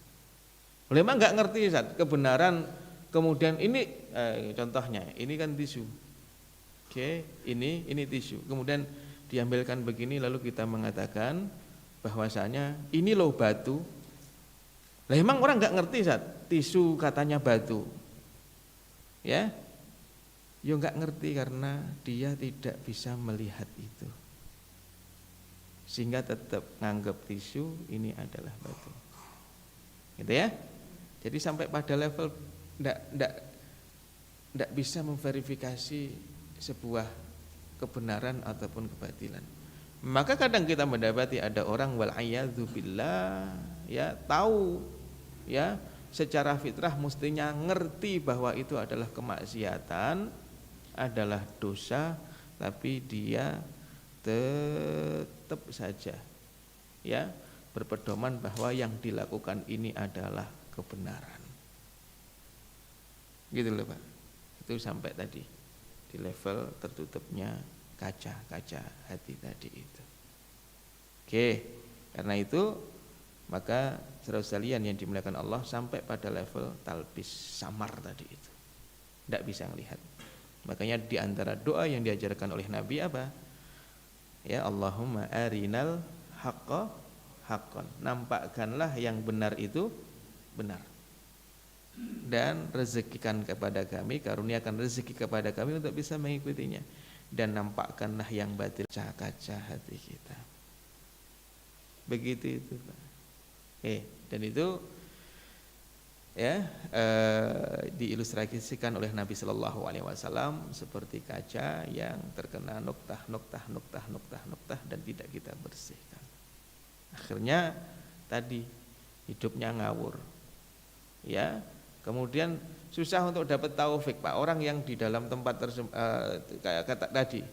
Memang nggak ngerti Ustaz, kebenaran, kemudian ini contohnya, ini kan tisu. Oke, ini tisu. Kemudian diambilkan begini lalu kita mengatakan bahwasanya ini loh batu. Lah emang orang nggak ngerti Ustaz, tisu katanya batu. Ya. Ya nggak ngerti karena dia tidak bisa melihat itu. Sehingga tetap nganggap tisu ini adalah batu. Gitu ya. Jadi sampai pada level tidak bisa memverifikasi sebuah kebenaran ataupun kebatilan. Maka kadang kita mendapati ada orang wal'iyadzubillah, ya, tahu, ya, secara fitrah mestinya ngerti bahwa itu adalah kemaksiatan, adalah dosa, tapi dia tetap saja, ya, berpedoman bahwa yang dilakukan ini adalah kebenaran. Gitu loh Pak. Itu sampai tadi di level tertutupnya kaca hati tadi itu. Oke, karena itu maka saudara sekalian yang dimuliakan Allah sampai pada level talbis, samar tadi itu. Tidak bisa melihat. Makanya di antara doa yang diajarkan oleh Nabi apa? Ya Allahumma arinal haqqa haqqan. Nampakkanlah yang benar itu benar, dan rezekikan kepada kami, karuniakan rezeki kepada kami untuk bisa mengikutinya, dan nampakkanlah yang batil, kaca hati kita. Begitu itu Pak. Dan itu ya diilustrasikan oleh Nabi Shallallahu Alaihi Wasallam seperti kaca yang terkena nuktah dan tidak kita bersihkan. Akhirnya tadi hidupnya ngawur, ya. Kemudian susah untuk dapat taufik, Pak. Orang yang di dalam tempat kayak kata tadi,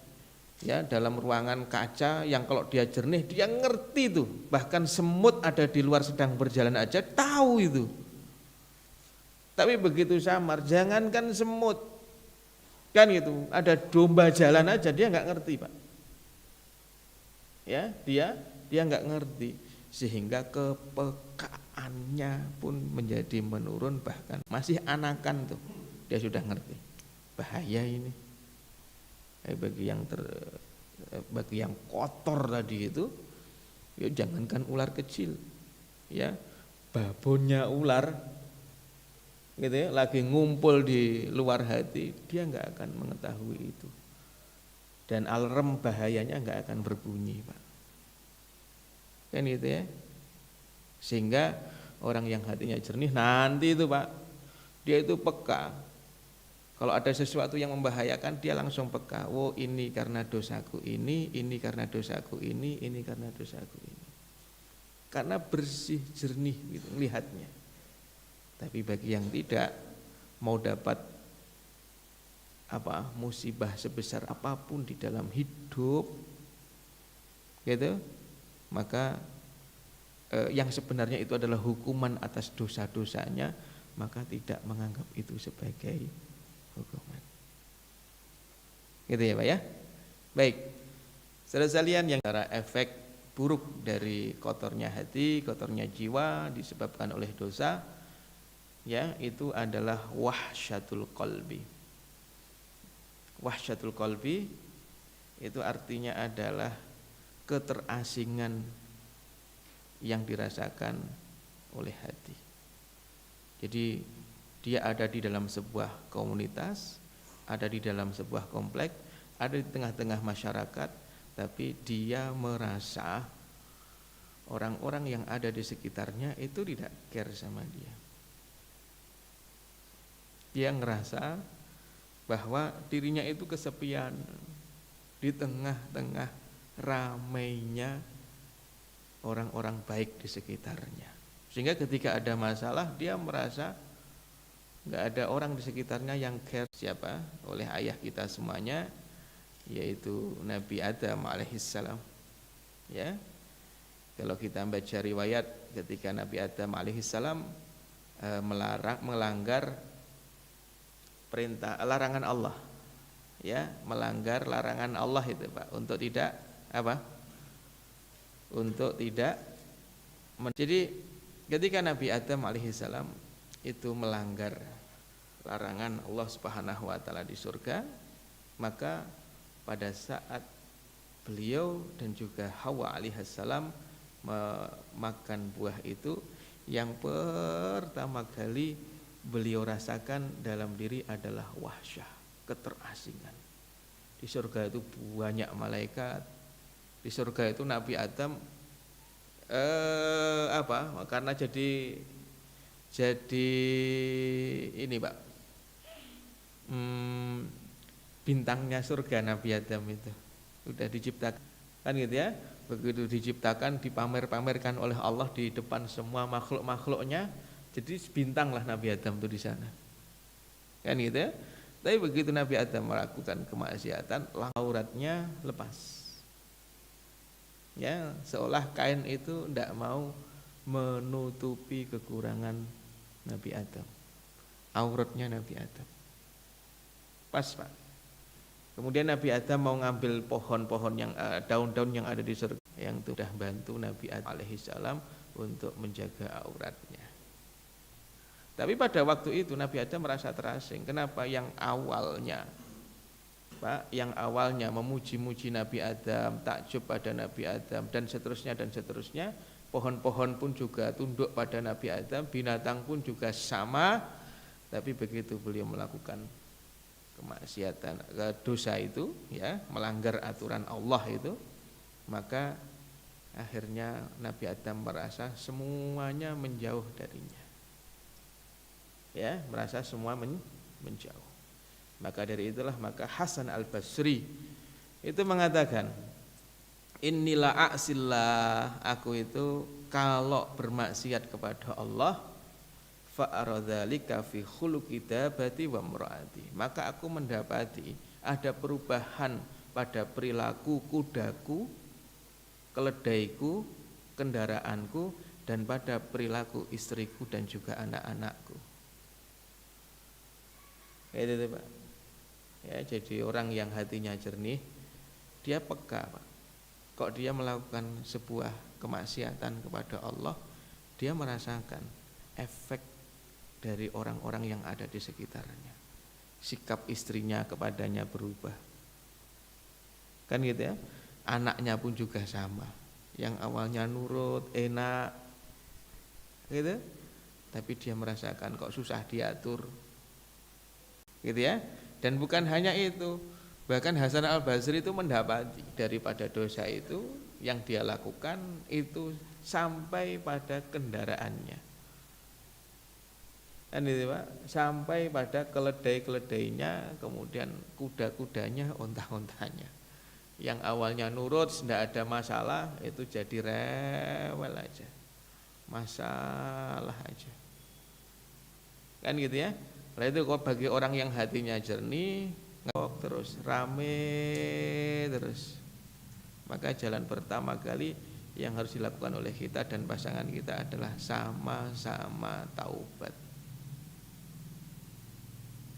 ya, dalam ruangan kaca yang kalau dia jernih dia ngerti tuh, bahkan semut ada di luar sedang berjalan aja tahu itu. Tapi begitu samar, jangankan semut, kan gitu, ada domba jalan aja dia nggak ngerti, Pak. Ya, dia nggak ngerti, sehingga kepekaannya pun menjadi menurun, bahkan masih anakan tuh dia sudah ngerti bahaya ini. Bagi yang kotor tadi itu, ya jangankan ular kecil, ya babonnya ular gitu ya, lagi ngumpul di luar hati, dia nggak akan mengetahui itu, dan alarm bahayanya nggak akan berbunyi, Pak, kan gitu ya. Sehingga orang yang hatinya jernih nanti itu, Pak, dia itu peka. Kalau ada sesuatu yang membahayakan, dia langsung peka. Oh, ini karena dosaku ini karena dosaku ini karena dosaku ini. Karena bersih jernih gitu melihatnya. Tapi bagi yang tidak mau dapat musibah sebesar apapun di dalam hidup, gitu, maka yang sebenarnya itu adalah hukuman atas dosa-dosanya, maka tidak menganggap itu sebagai hukuman. Gitu ya, Pak ya. Baik. Saudara sekalian, yang cara efek buruk dari kotornya hati, kotornya jiwa disebabkan oleh dosa, ya, itu adalah wahsyatul qalbi. Wahsyatul qalbi itu artinya adalah keterasingan yang dirasakan oleh hati. Jadi dia ada di dalam sebuah komunitas, ada di dalam sebuah komplek, ada di tengah-tengah masyarakat, tapi dia merasa orang-orang yang ada di sekitarnya itu tidak care sama dia. Dia ngerasa bahwa dirinya itu kesepian di tengah-tengah ramainya orang-orang baik di sekitarnya. Sehingga ketika ada masalah, dia merasa nggak ada orang di sekitarnya yang care. Siapa? Oleh ayah kita semuanya, yaitu Nabi Adam alaihissalam. Ya, kalau kita baca riwayat ketika Nabi Adam alaihissalam melanggar larangan Allah, ya, melanggar larangan Allah itu, Pak, untuk tidak jadi ketika Nabi Adam alaihissalam itu melanggar larangan Allah Subhanahu wa taala di surga, maka pada saat beliau dan juga Hawa alaihissalam memakan buah itu, yang pertama kali beliau rasakan dalam diri adalah wahsyah, keterasingan. Di surga itu banyak malaikat. Di surga itu Nabi Adam karena jadi ini, Pak, bintangnya surga Nabi Adam itu sudah diciptakan, kan gitu ya. Begitu diciptakan, dipamer-pamerkan oleh Allah di depan semua makhluk-makhluknya. Jadi bintang lah Nabi Adam itu di sana, kan gitu ya. Tapi begitu Nabi Adam melakukan kemaksiatan, auratnya lepas, ya, seolah kain itu tidak mau menutupi kekurangan Nabi Adam, auratnya Nabi Adam pas, Pak. Kemudian Nabi Adam mau ngambil pohon-pohon yang daun-daun yang ada di surga, yang sudah bantu Nabi Adam alaihissalam untuk menjaga auratnya. Tapi pada waktu itu Nabi Adam merasa terasing. Kenapa? Yang awalnya, Pak, yang awalnya memuji-muji Nabi Adam, takjub pada Nabi Adam, dan seterusnya, pohon-pohon pun juga tunduk pada Nabi Adam, binatang pun juga sama. Tapi begitu beliau melakukan kemaksiatan, dosa itu, ya, melanggar aturan Allah itu, maka akhirnya Nabi Adam merasa semuanya menjauh darinya. ya, merasa semua menjauh. Maka dari itulah maka Hasan Al-Basri itu mengatakan, inilah a'sillah, aku itu kalau bermaksiat kepada Allah, fa'aradzalika fi khuluqi dabati wa muraati, maka aku mendapati ada perubahan pada perilaku kudaku, keledaiku, kendaraanku, dan pada perilaku istriku dan juga anak-anakku. Kayak itu Pak. Ya, jadi orang yang hatinya jernih, dia peka Pak. Kok dia melakukan sebuah kemaksiatan kepada Allah, dia merasakan efek dari orang-orang yang ada di sekitarnya. Sikap istrinya kepadanya berubah. Kan gitu ya. Anaknya pun juga sama. Yang awalnya nurut, enak, gitu, tapi dia merasakan kok susah diatur, gitu ya. Dan bukan hanya itu, bahkan Hasan Al-Basri itu mendapati daripada dosa itu yang dia lakukan itu sampai pada kendaraannya, kan itu Pak, sampai pada keledai-keledainya, kemudian kuda-kudanya, onta-ontanya. Yang awalnya nurut, tidak ada masalah, itu jadi rewel aja, masalah aja, kan gitu ya. Nah itu kok bagi orang yang hatinya jernih, terus rame terus, maka jalan pertama kali yang harus dilakukan oleh kita dan pasangan kita adalah sama-sama taubat,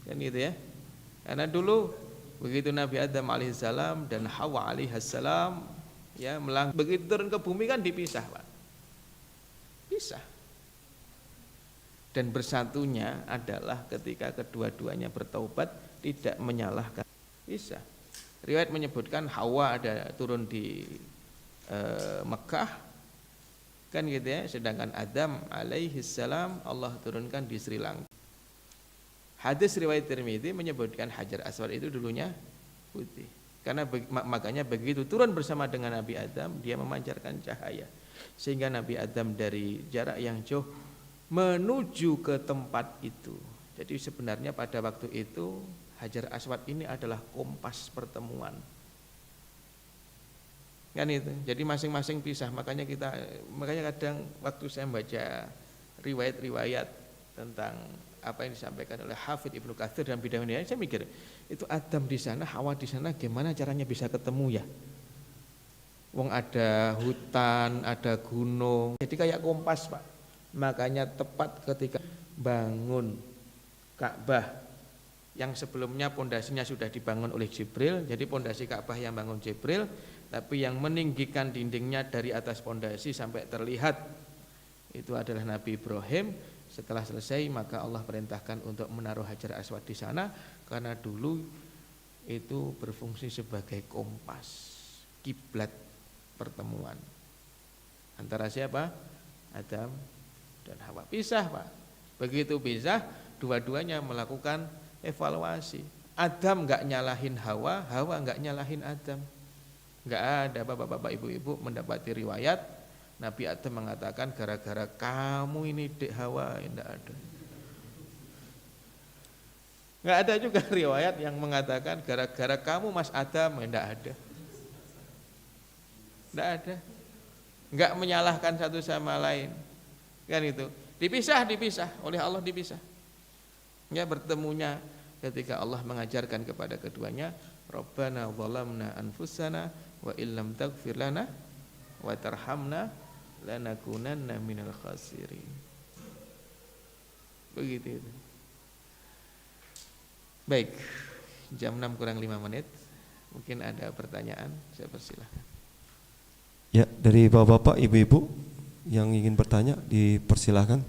kan gitu ya. Karena dulu begitu Nabi Adam alaihissalam dan Hawa alaihissalam ya begitu turun ke bumi kan dipisah Pak, pisah. Dan bersatunya adalah ketika kedua-duanya bertaubat, tidak menyalahkan. Bisa. Riwayat menyebutkan Hawa ada turun di Mekah, kan gitu ya. Sedangkan Adam alaihissalam Allah turunkan di Sri Lanka. Hadis riwayat Tirmidzi menyebutkan Hajar Aswad itu dulunya putih. Karena makanya begitu turun bersama dengan Nabi Adam, dia memancarkan cahaya. Sehingga Nabi Adam dari jarak yang jauh menuju ke tempat itu. Jadi sebenarnya pada waktu itu Hajar Aswad ini adalah kompas pertemuan, kan itu. Jadi masing-masing pisah. Makanya kadang waktu saya membaca riwayat-riwayat tentang apa yang disampaikan oleh Hafidz Ibnu Katsir dan bidang ini, saya mikir itu Adam di sana, Hawa di sana, gimana caranya bisa ketemu ya? Wong ada hutan, ada gunung, jadi kayak kompas Pak. Makanya tepat ketika bangun Ka'bah yang sebelumnya pondasinya sudah dibangun oleh Jibril, jadi pondasi Ka'bah yang bangun Jibril, tapi yang meninggikan dindingnya dari atas pondasi sampai terlihat itu adalah Nabi Ibrahim. Setelah selesai maka Allah perintahkan untuk menaruh Hajar Aswad di sana, karena dulu itu berfungsi sebagai kompas, kiblat pertemuan antara siapa? Adam dan Hawa. Pisah Pak. Begitu pisah, dua-duanya melakukan evaluasi. Adam enggak nyalahin Hawa, Hawa enggak nyalahin Adam. Enggak ada bapak-bapak ibu-ibu mendapati riwayat Nabi Adam mengatakan gara-gara kamu ini dek Hawa, enggak ada. Enggak ada juga riwayat yang mengatakan gara-gara kamu Mas Adam, enggak ada. Enggak ada. Enggak menyalahkan satu sama lain. Kan itu, dipisah oleh Allah, dipisah. Ya, bertemunya ketika Allah mengajarkan kepada keduanya, Rabbana zalamna anfusana wa illam taghfir lana wa tarhamna lanakunanna minal khasirin. Begitu itu. Baik, jam 6 kurang 5 menit. Mungkin ada pertanyaan, saya persilahkan. Ya, dari bapak-bapak, ibu-ibu yang ingin bertanya dipersilahkan.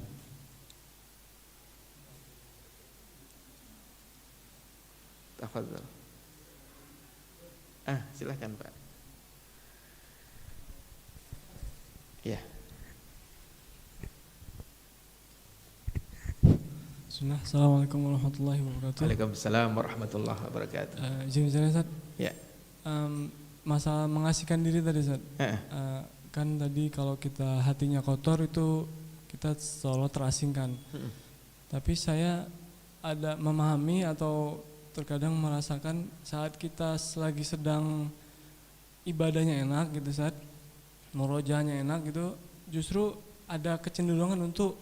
Tafadhol. Silahkan Pak. Ya. Bismillah. Assalamualaikum warahmatullahi wabarakatuh. Waalaikumsalam warahmatullahi wabarakatuh. Izin bicara Ustaz. Ya. Masalah mengasihkan diri tadi Ustaz. Kan tadi kalau kita hatinya kotor itu kita seolah terasingkan. Tapi saya ada memahami atau terkadang merasakan saat kita lagi sedang ibadahnya enak gitu, saat murojaahnya enak gitu, justru ada kecenderungan untuk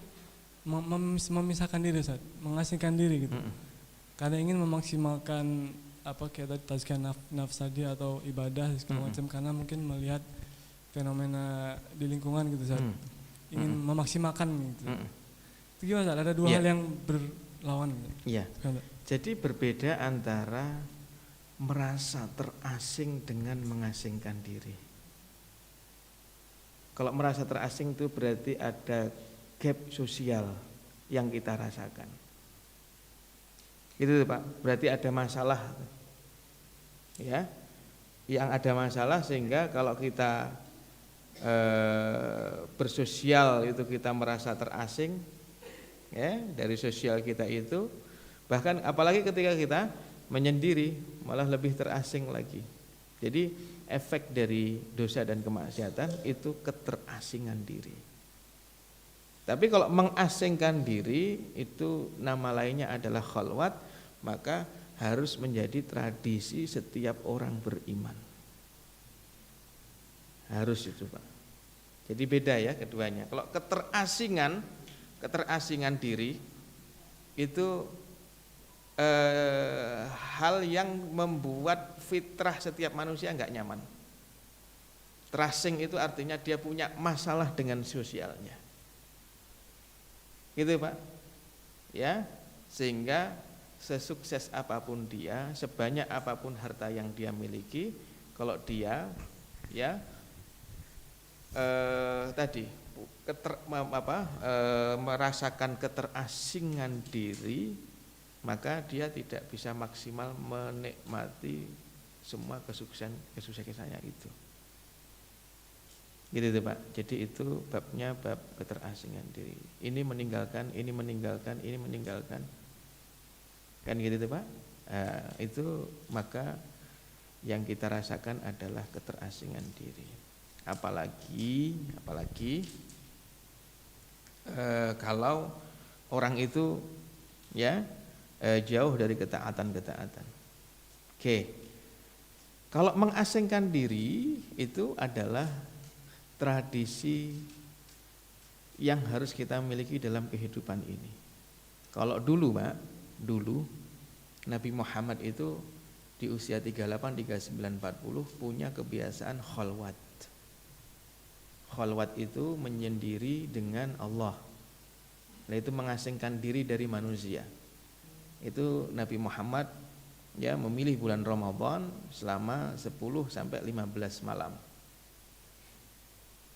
memisahkan diri, saat mengasingkan diri gitu. Karena ingin memaksimalkan apa kayak tadi tazkiyah nafs tadi atau ibadah segala macam, karena mungkin melihat fenomena di lingkungan gitu, saat ingin memaksimalkan gitu. Itu gimana, Saat? Ada dua hal yang berlawan gitu. Iya. Jadi berbeda antara merasa terasing dengan mengasingkan diri. Kalau merasa terasing itu berarti ada gap sosial yang kita rasakan. Gitu Pak, berarti ada masalah. Ya. Yang ada masalah sehingga kalau kita bersosial itu kita merasa terasing, ya, dari sosial kita itu, bahkan apalagi ketika kita menyendiri malah lebih terasing lagi. Jadi efek dari dosa dan kemaksiatan itu keterasingan diri. Tapi kalau mengasingkan diri itu nama lainnya adalah khalwat, maka harus menjadi tradisi setiap orang beriman. Harus itu Pak. Jadi beda ya keduanya. Kalau keterasingan diri itu hal yang membuat fitrah setiap manusia enggak nyaman. Terasing itu artinya dia punya masalah dengan sosialnya. Gitu Pak. Ya, sehingga sesukses apapun dia, sebanyak apapun harta yang dia miliki, kalau dia ya merasakan keterasingan diri, maka dia tidak bisa maksimal menikmati semua kesuksesannya itu. Gitu tuh Pak. Jadi itu babnya bab keterasingan diri. Ini meninggalkan. Kan gitu tuh Pak. Itu maka yang kita rasakan adalah keterasingan diri. Apalagi kalau orang itu ya jauh dari ketaatan. Oke. Kalau mengasingkan diri itu adalah tradisi yang harus kita miliki dalam kehidupan ini. Kalau dulu Pak, Nabi Muhammad itu di usia 38, 39, 40 punya kebiasaan khalwat. Khalwat itu menyendiri dengan Allah. Nah, itu mengasingkan diri dari manusia. Itu Nabi Muhammad ya memilih bulan Ramadan selama 10 sampai 15 malam.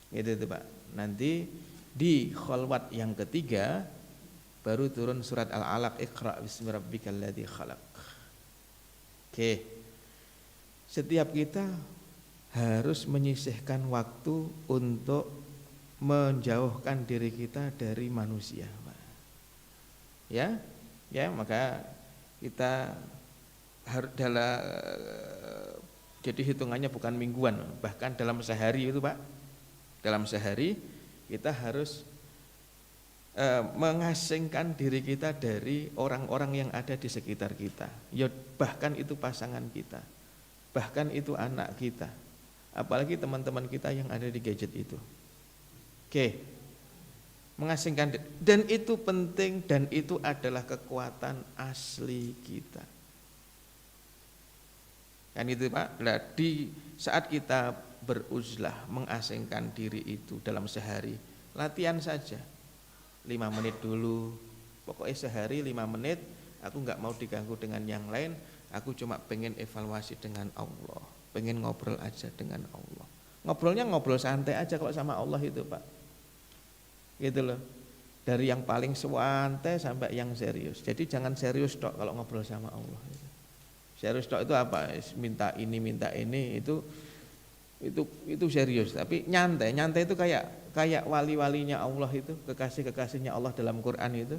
Itu Pak. Nanti di khalwat yang ketiga baru turun surat Al-Alaq, Iqra bismi rabbikal ladzi khalaq. Oke. Setiap kita harus menyisihkan waktu untuk menjauhkan diri kita dari manusia, Pak. Ya, maka kita harus jadi hitungannya bukan mingguan, bahkan dalam sehari itu Pak. Dalam sehari kita harus mengasingkan diri kita dari orang-orang yang ada di sekitar kita. Ya, bahkan itu pasangan kita, bahkan itu anak kita, apalagi teman-teman kita yang ada di gadget itu. Oke, mengasingkan diri. Dan itu penting dan itu adalah kekuatan asli kita. Kan itu Pak. Nah, di saat kita beruzlah mengasingkan diri itu dalam sehari, latihan saja 5 menit dulu, pokoknya sehari 5 menit, aku nggak mau diganggu dengan yang lain, aku cuma pengen evaluasi dengan Allah, pengen ngobrol aja dengan Allah. Ngobrolnya ngobrol santai aja kalau sama Allah itu Pak, gitu loh, dari yang paling santai sampai yang serius. Jadi jangan serius tok kalau ngobrol sama Allah. Serius tok itu apa? Minta ini itu serius, tapi nyantai itu kayak wali-walinya Allah itu, kekasih-kekasihnya Allah dalam Quran itu.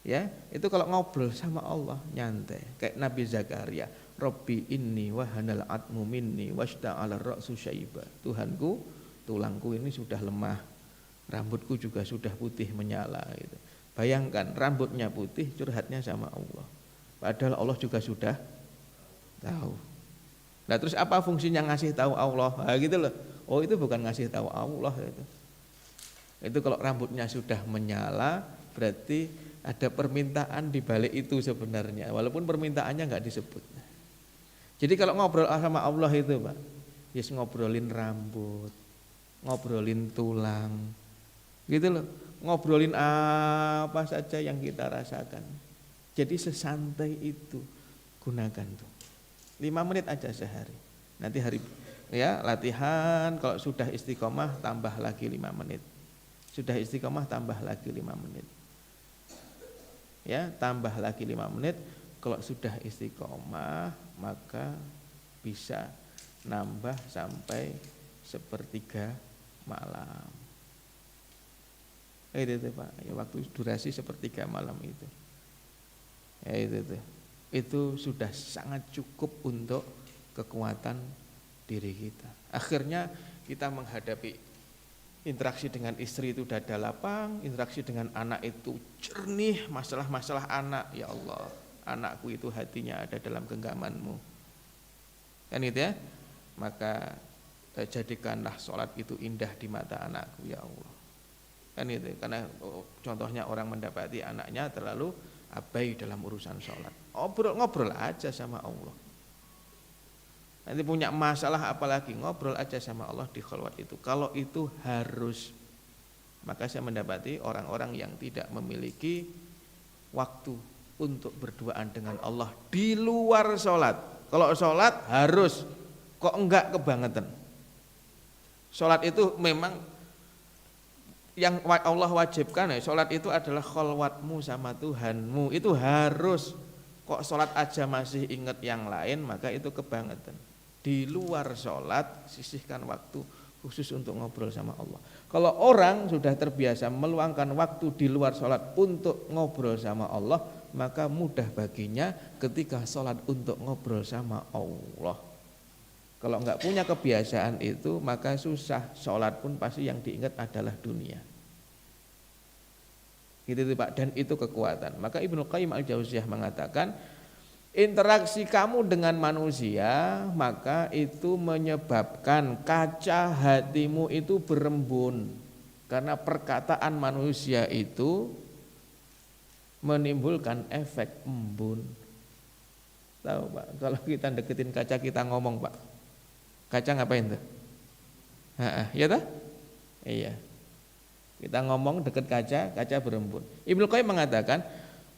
Ya, itu kalau ngobrol sama Allah nyantai, kayak Nabi Zakaria, Rabbi inni wahanal atmu minni washta'ala ra'su syaiba. Tuhanku, tulangku ini sudah lemah, rambutku juga sudah putih menyala gitu. Bayangkan rambutnya putih, curhatnya sama Allah. Padahal Allah juga sudah tahu. Nah terus apa fungsinya ngasih tahu Allah? Nah, gitu loh. Oh itu bukan ngasih tahu Allah itu. Itu kalau rambutnya sudah menyala berarti ada permintaan di balik itu sebenarnya. Walaupun permintaannya nggak disebut. Jadi kalau ngobrol sama Allah itu Pak, yes ngobrolin rambut, ngobrolin tulang, gitu loh. Ngobrolin apa saja yang kita rasakan. Jadi sesantai itu gunakan tuh 5 menit aja sehari. Nanti hari ya latihan, kalau sudah istiqomah tambah lagi 5 menit. Sudah istiqomah tambah lagi 5 menit. Ya, tambah lagi 5 menit. Kalau sudah istiqomah maka bisa nambah sampai 1/3 malam. Itu Pak, ya, waktu durasi 1/3 malam itu. Ya itu sudah sangat cukup untuk kekuatan diri kita. Akhirnya kita menghadapi interaksi dengan istri itu dada lapang, interaksi dengan anak itu jernih, masalah-masalah anak, ya Allah, anakku itu hatinya ada dalam genggamanmu. Kan gitu ya. Maka jadikanlah sholat itu indah di mata anakku, ya Allah. Kan itu, karena contohnya orang mendapati anaknya terlalu abai dalam urusan sholat. Ngobrol aja sama Allah. Nanti punya masalah apalagi, ngobrol aja sama Allah di khalwat itu. Kalau itu harus, maka saya mendapati orang-orang yang tidak memiliki waktu untuk berduaan dengan Allah di luar sholat. Kalau sholat harus, kok enggak kebangetan. Sholat itu memang yang Allah wajibkan ya, sholat itu adalah khalwatmu sama Tuhanmu. Itu harus. Kok sholat aja masih ingat yang lain, maka itu kebangetan. Di luar sholat sisihkan waktu khusus untuk ngobrol sama Allah. Kalau orang sudah terbiasa meluangkan waktu di luar sholat untuk ngobrol sama Allah, maka mudah baginya ketika sholat untuk ngobrol sama Allah. Kalau enggak punya kebiasaan itu, maka susah. Sholat pun pasti yang diingat adalah dunia. Gitu Pak, dan itu kekuatan. Maka Ibnu Qayyim Al-Jauziyah mengatakan, interaksi kamu dengan manusia, maka itu menyebabkan kaca hatimu itu berembun. Karena perkataan manusia itu menimbulkan efek embun. Tahu Pak, kalau kita deketin kaca kita ngomong Pak, kaca ngapain tuh? Ya toh? Iya. Kita ngomong deket kaca, kaca berembun. Ibnu Qayyim mengatakan,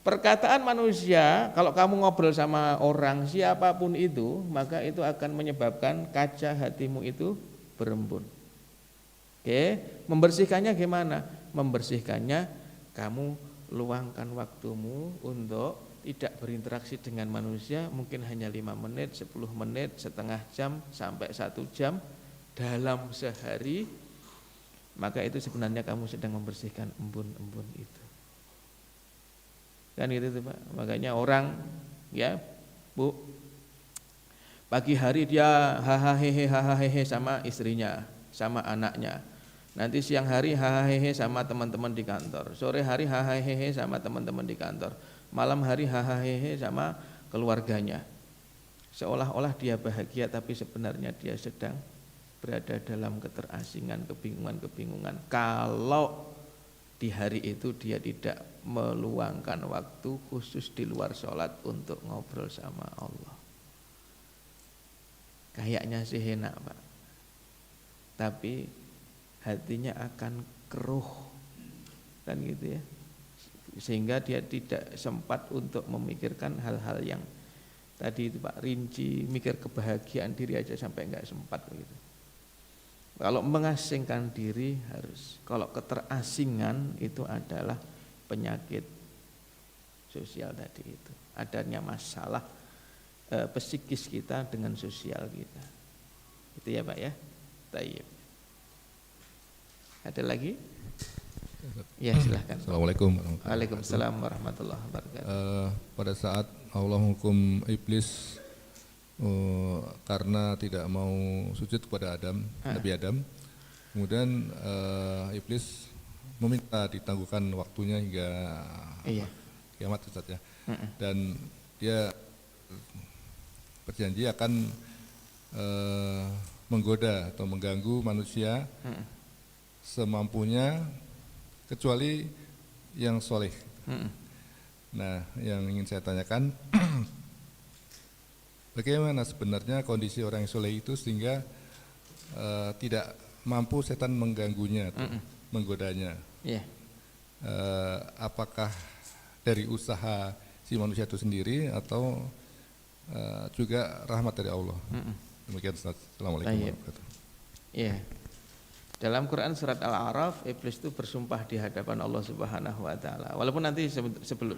perkataan manusia kalau kamu ngobrol sama orang siapapun itu, maka itu akan menyebabkan kaca hatimu itu berembun. Oke, membersihkannya gimana? Membersihkannya kamu luangkan waktumu untuk tidak berinteraksi dengan manusia, mungkin hanya 5 menit, 10 menit, setengah jam sampai 1 jam dalam sehari, maka itu sebenarnya kamu sedang membersihkan embun-embun itu. Kan gitu tuh Pak. Makanya orang ya Bu, pagi hari dia hahaha sama istrinya, sama anaknya. Nanti siang hari hahaha sama teman-teman di kantor. Sore hari hahaha sama teman-teman di kantor. Malam hari hahaha sama keluarganya. Seolah-olah dia bahagia, tapi sebenarnya dia sedang berada dalam keterasingan, kebingungan. Kalau di hari itu dia tidak meluangkan waktu khusus di luar sholat untuk ngobrol sama Allah. Kayaknya sih enak Pak, tapi hatinya akan keruh, kan gitu ya. Sehingga dia tidak sempat untuk memikirkan hal-hal yang tadi itu Pak, rinci, mikir kebahagiaan diri aja sampai enggak sempat begitu. Kalau mengasingkan diri harus. Kalau keterasingan itu adalah penyakit sosial tadi itu. Adanya masalah psikis kita dengan sosial kita. Itu ya Pak ya. Tayyib. Ada lagi? Ya silahkan. Assalamualaikum. Waalaikumsalam warahmatullahi wabarakatuh. Pada saat Allah hukum iblis karena tidak mau sujud kepada Nabi Adam, kemudian iblis meminta ditangguhkan waktunya hingga Iya. kiamat Ustaz ya. Dan dia berjanji akan menggoda atau mengganggu manusia semampunya kecuali yang soleh. Nah, yang ingin saya tanyakan, bagaimana sebenarnya kondisi orang yang soleh itu sehingga tidak mampu setan mengganggunya, atau menggodanya? Iya. Apakah dari usaha si manusia itu sendiri atau juga rahmat dari Allah? Demikian Ustaz. Assalamualaikum Baik. warahmatullahi wabarakatuh. Iya. Dalam Quran surat Al-A'raf, iblis itu bersumpah di hadapan Allah Subhanahu wa taala. Walaupun nanti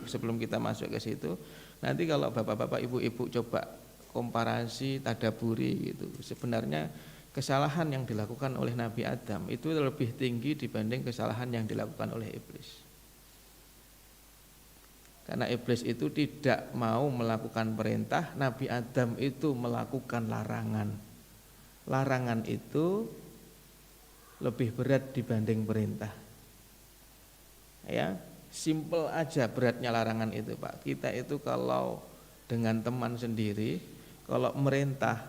sebelum kita masuk ke situ, nanti kalau bapak-bapak, ibu-ibu coba komparasi, tadaburi gitu. Sebenarnya kesalahan yang dilakukan oleh Nabi Adam itu lebih tinggi dibanding kesalahan yang dilakukan oleh iblis. Karena iblis itu tidak mau melakukan perintah, Nabi Adam itu melakukan larangan. Larangan itu lebih berat dibanding perintah. Ya, simple aja beratnya larangan itu, Pak. Kita itu kalau dengan teman sendiri, kalau merintah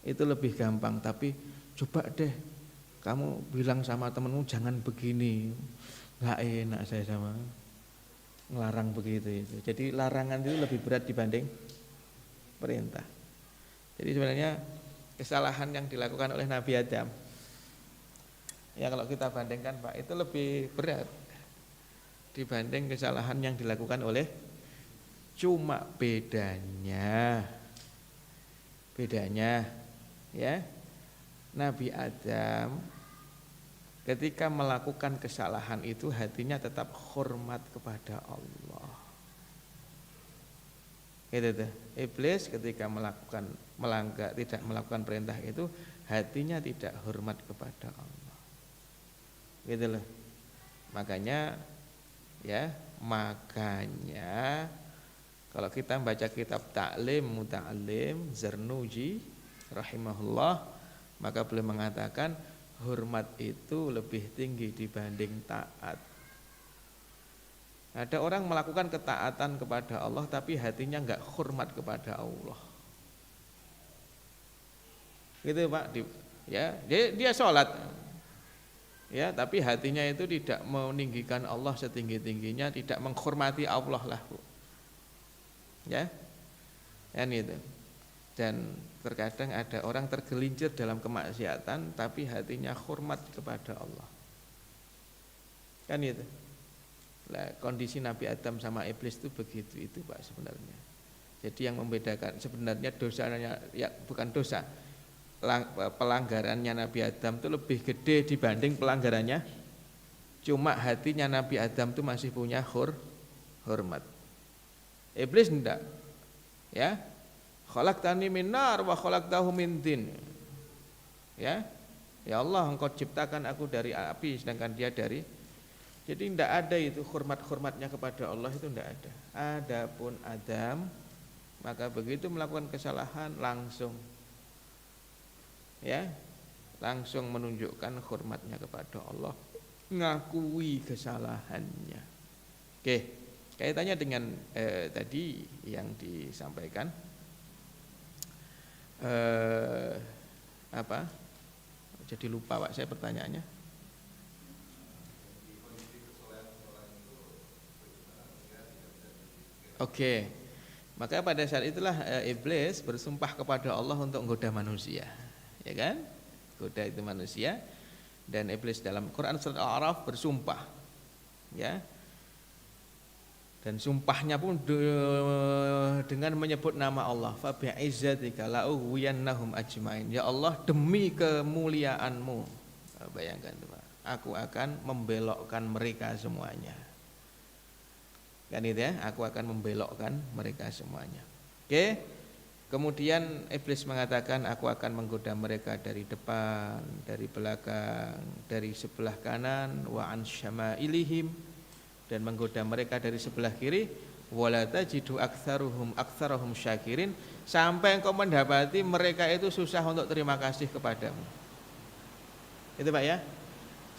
itu lebih gampang, tapi coba deh kamu bilang sama temenmu jangan begini. Enggak enak saya sama ngelarang begitu itu. Jadi larangan itu lebih berat dibanding perintah. Jadi sebenarnya kesalahan yang dilakukan oleh Nabi Adam, ya kalau kita bandingkan Pak, itu lebih berat dibanding kesalahan yang dilakukan oleh, cuma bedanya ya, Nabi Adam ketika melakukan kesalahan itu hatinya tetap hormat kepada Allah. Gitu tuh. Iblis ketika tidak melakukan perintah itu hatinya tidak hormat kepada Allah. Gitu loh. Makanya kalau kita baca kitab Ta'lim Muta'allim Zarnuji rahimahullah, maka beliau mengatakan hormat itu lebih tinggi dibanding taat. Ada orang melakukan ketaatan kepada Allah tapi hatinya enggak hormat kepada Allah. Gitu Pak, dia sholat, ya, tapi hatinya itu tidak meninggikan Allah setinggi-tingginya, tidak menghormati Allah lah, Bu. Ya, kan itu. Dan terkadang ada orang tergelincir dalam kemaksiatan tapi hatinya hormat kepada Allah. Kan itu. Nah, kondisi Nabi Adam sama iblis itu begitu itu Pak sebenarnya. Jadi yang membedakan sebenarnya dosanya ya bukan dosa. Pelanggarannya Nabi Adam itu lebih gede dibanding pelanggarannya. Cuma hatinya Nabi Adam itu masih punya hormat. Iblis enggak. Ya. Khalaqtani min nar wa khalaqtahu min tin. Ya. Ya Allah, Engkau ciptakan aku dari api sedangkan dia dari. Jadi tidak ada itu hormat-hormatnya kepada Allah, itu tidak ada. Adapun Adam, maka begitu melakukan kesalahan langsung menunjukkan hormatnya kepada Allah, ngakui kesalahannya. Oke, kaitannya dengan tadi yang disampaikan jadi lupa Pak saya pertanyaannya. Oke, maka pada saat itulah iblis bersumpah kepada Allah untuk menggoda manusia, ya kan? Goda itu manusia, dan iblis dalam Quran surat Al-A'raf bersumpah, ya. Dan sumpahnya pun dengan menyebut nama Allah. Fa bi'izzatika la'ughwiyannahum ajmain. Ya Allah, demi kemuliaanmu, bayangkan Pak, aku akan membelokkan mereka semuanya. Kan itu ya, aku akan membelokkan mereka semuanya. Oke. Kemudian iblis mengatakan aku akan menggoda mereka dari depan, dari belakang, dari sebelah kanan, wa an syama'ilihim, dan menggoda mereka dari sebelah kiri, wala tajidu aktsarahum syakirin, sampai engkau mendapati mereka itu susah untuk terima kasih kepadamu. Itu Pak ya.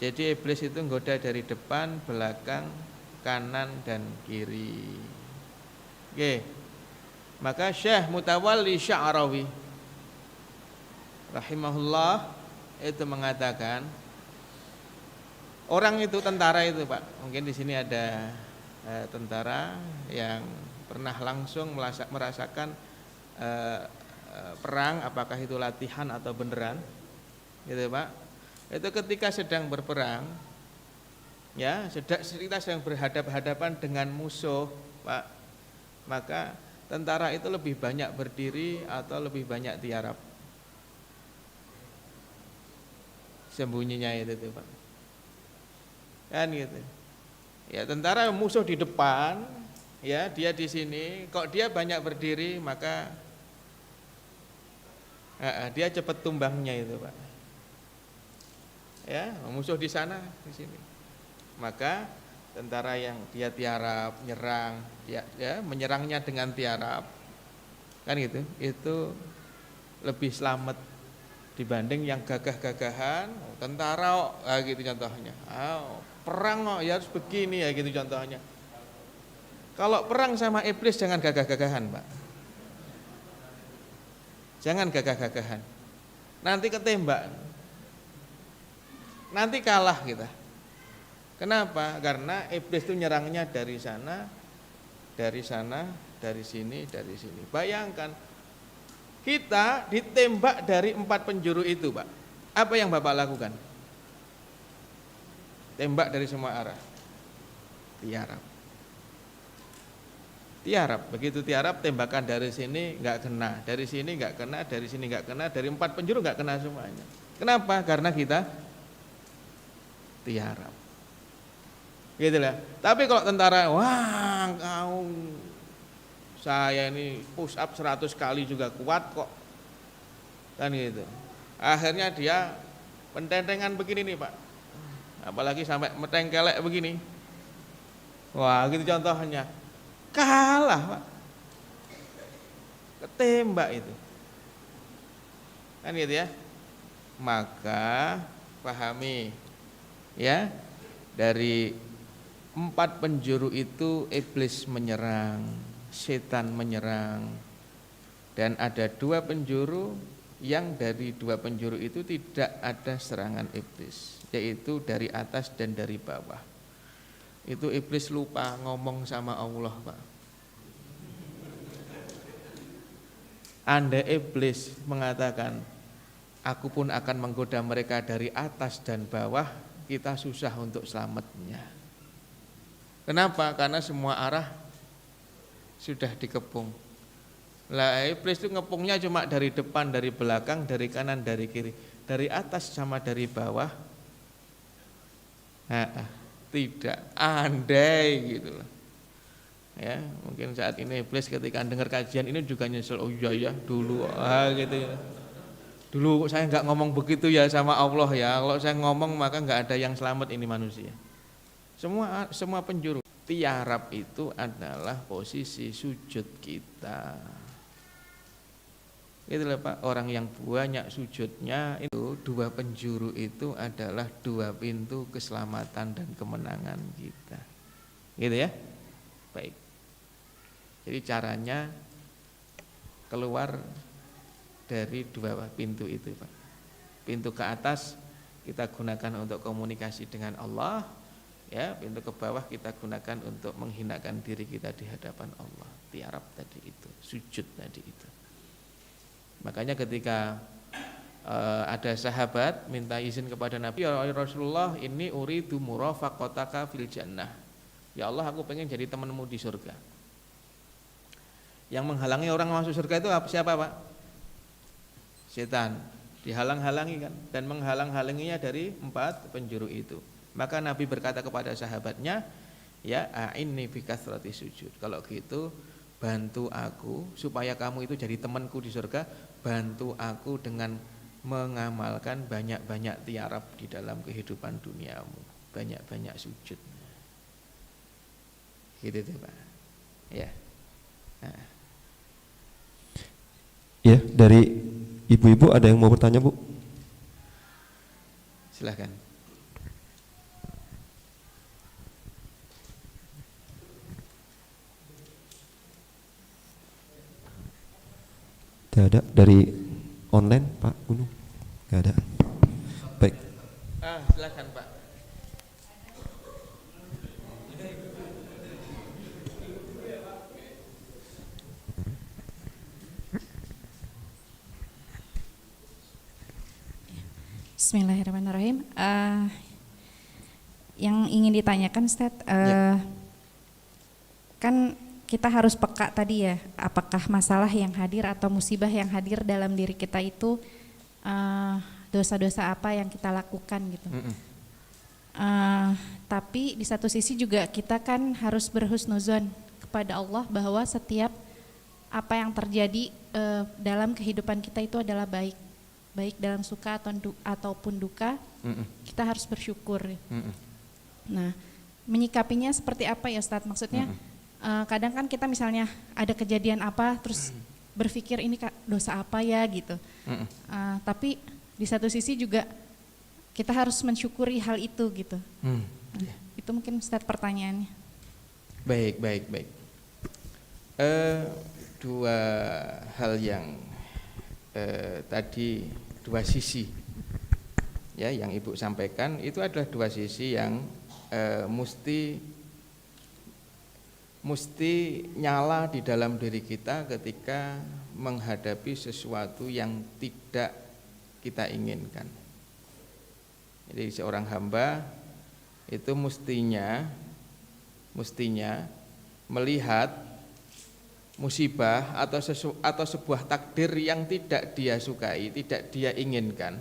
Jadi iblis itu nggoda dari depan, belakang, kanan dan kiri. Oke. Maka Syekh Mutawalli Sya'rawi rahimahullah itu mengatakan orang itu tentara itu, Pak. Mungkin di sini ada tentara yang pernah langsung merasakan perang, apakah itu latihan atau beneran, gitu, Pak. Itu ketika sedang berperang, ya, kita sedang berhadapan dengan musuh, Pak, maka tentara itu lebih banyak berdiri atau lebih banyak tiarap? Sembunyinya itu tuh, Pak. Kan gitu. Ya, tentara musuh di depan, ya, dia di sini, kok dia banyak berdiri, maka dia cepat tumbangnya itu, Pak. Ya, musuh di sana, di sini. Maka tentara yang dia tiarap, nyerang, menyerangnya dengan tiarap, kan gitu, itu lebih selamat dibanding yang gagah-gagahan, tentara, gitu contohnya. Perang ya harus begini ya, gitu contohnya. Kalau perang sama iblis jangan gagah-gagahan, Pak. Jangan gagah-gagahan. Nanti ketembak. Nanti kalah kita. Kenapa? Karena iblis itu nyerangnya dari sana, dari sana, dari sini, dari sini. Bayangkan kita ditembak dari 4 penjuru itu, Pak. Apa yang Bapak lakukan? Tembak dari semua arah. Tiarap. Tiarap, begitu tiarap, tembakan dari sini nggak kena, dari sini nggak kena, dari sini nggak kena, dari 4 penjuru nggak kena semuanya. Kenapa? Karena kita tiarap, gitu lah. Tapi kalau tentara, wah, saya ini push up 100 kali juga kuat kok, kan gitu. Akhirnya dia pententengan begini nih, Pak, apalagi sampai metengkelek begini, wah, gitu contohnya, kalah, Pak, ketembak itu, kan gitu ya. Maka pahami, ya, dari 4 penjuru itu iblis menyerang, setan menyerang, dan ada 2 penjuru yang dari 2 penjuru itu tidak ada serangan iblis, yaitu dari atas dan dari bawah. Itu iblis lupa ngomong sama Allah, Pak. Anda iblis mengatakan, aku pun akan menggoda mereka dari atas dan bawah, kita susah untuk selamatnya. Kenapa? Karena semua arah sudah dikepung. Lah iblis itu ngepungnya cuma dari depan, dari belakang, dari kanan, dari kiri, dari atas sama dari bawah. Tidak, andai gitu loh. Ya, mungkin saat ini iblis ketika dengar kajian ini juga nyesel, oh iya ya dulu, gitu ya. Dulu saya nggak ngomong begitu ya sama Allah ya. Kalau saya ngomong maka nggak ada yang selamat ini manusia. Semua penjuru. Tiarap itu adalah posisi sujud kita. Itulah, Pak, orang yang banyak sujudnya itu 2 penjuru itu adalah 2 pintu keselamatan dan kemenangan kita. Gitu ya. Baik. Jadi caranya keluar dari 2 pintu itu, Pak. Pintu ke atas kita gunakan untuk komunikasi dengan Allah, ya. Pintu ke bawah kita gunakan untuk menghinakan diri kita di hadapan Allah. Tiarap tadi itu, sujud tadi itu. Makanya ketika ada sahabat minta izin kepada Nabi, ya Rasulullah, ini uridu murafaqataka fil jannah. Ya Allah, aku pengen jadi temanmu di surga. Yang menghalangi orang masuk surga itu siapa, Pak? Setan. Dihalang-halangi kan, dan menghalang-halanginya dari 4 penjuru itu. Maka Nabi berkata kepada sahabatnya, ya a'inni bi kathrati sujud. Kalau gitu bantu aku supaya kamu itu jadi temanku di surga, bantu aku dengan mengamalkan banyak-banyak tiarap di dalam kehidupan duniamu, banyak-banyak sujud. Gitu tuh, Pak. Ya. Nah. Ya, dari ibu-ibu ada yang mau bertanya, Bu? Silahkan. Gak ada dari online Pak Gunung? Gak ada. Baik. Silakan Pak. Bismillahirrahmanirrahim. Yang ingin ditanyakan Ustaz, kan kita harus peka tadi ya, apakah masalah yang hadir atau musibah yang hadir dalam diri kita itu dosa-dosa apa yang kita lakukan gitu. Tapi di satu sisi juga kita kan harus berhusnuzon kepada Allah bahwa setiap apa yang terjadi dalam kehidupan kita itu adalah baik dalam suka ataupun duka, kita harus bersyukur. Nah, menyikapinya seperti apa ya Ustadz? Maksudnya kadang kan kita misalnya ada kejadian apa, terus berpikir ini dosa apa ya gitu. Tapi di satu sisi juga kita harus mensyukuri hal itu gitu. Nah, itu mungkin Ustadz pertanyaannya. Baik. Dua hal yang tadi, dua sisi ya yang Ibu sampaikan itu adalah dua sisi yang mesti nyala di dalam diri kita ketika menghadapi sesuatu yang tidak kita inginkan. Jadi seorang hamba itu mestinya melihat musibah atau sebuah takdir yang tidak dia sukai, tidak dia inginkan.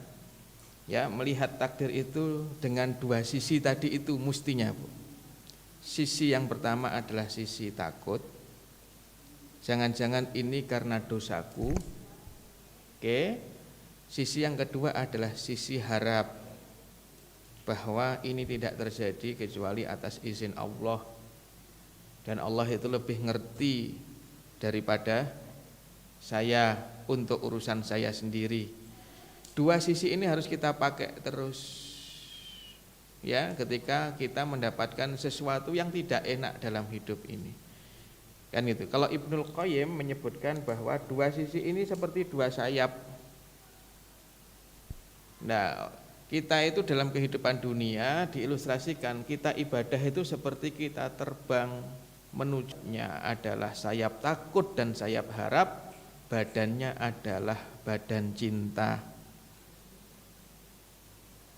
Ya, melihat takdir itu dengan dua sisi tadi itu mestinya, Bu. Sisi yang pertama adalah sisi takut. Jangan-jangan ini karena dosaku. Oke. Sisi yang kedua adalah sisi harap bahwa ini tidak terjadi kecuali atas izin Allah. Dan Allah itu lebih ngerti daripada saya untuk urusan saya sendiri. Dua sisi ini harus kita pakai terus ya ketika kita mendapatkan sesuatu yang tidak enak dalam hidup ini. Kan gitu. Kalau Ibnul Qayyim menyebutkan bahwa dua sisi ini seperti dua sayap. Nah, kita itu dalam kehidupan dunia diilustrasikan kita ibadah itu seperti kita terbang, menujunya adalah sayap takut dan sayap harap, badannya adalah badan cinta.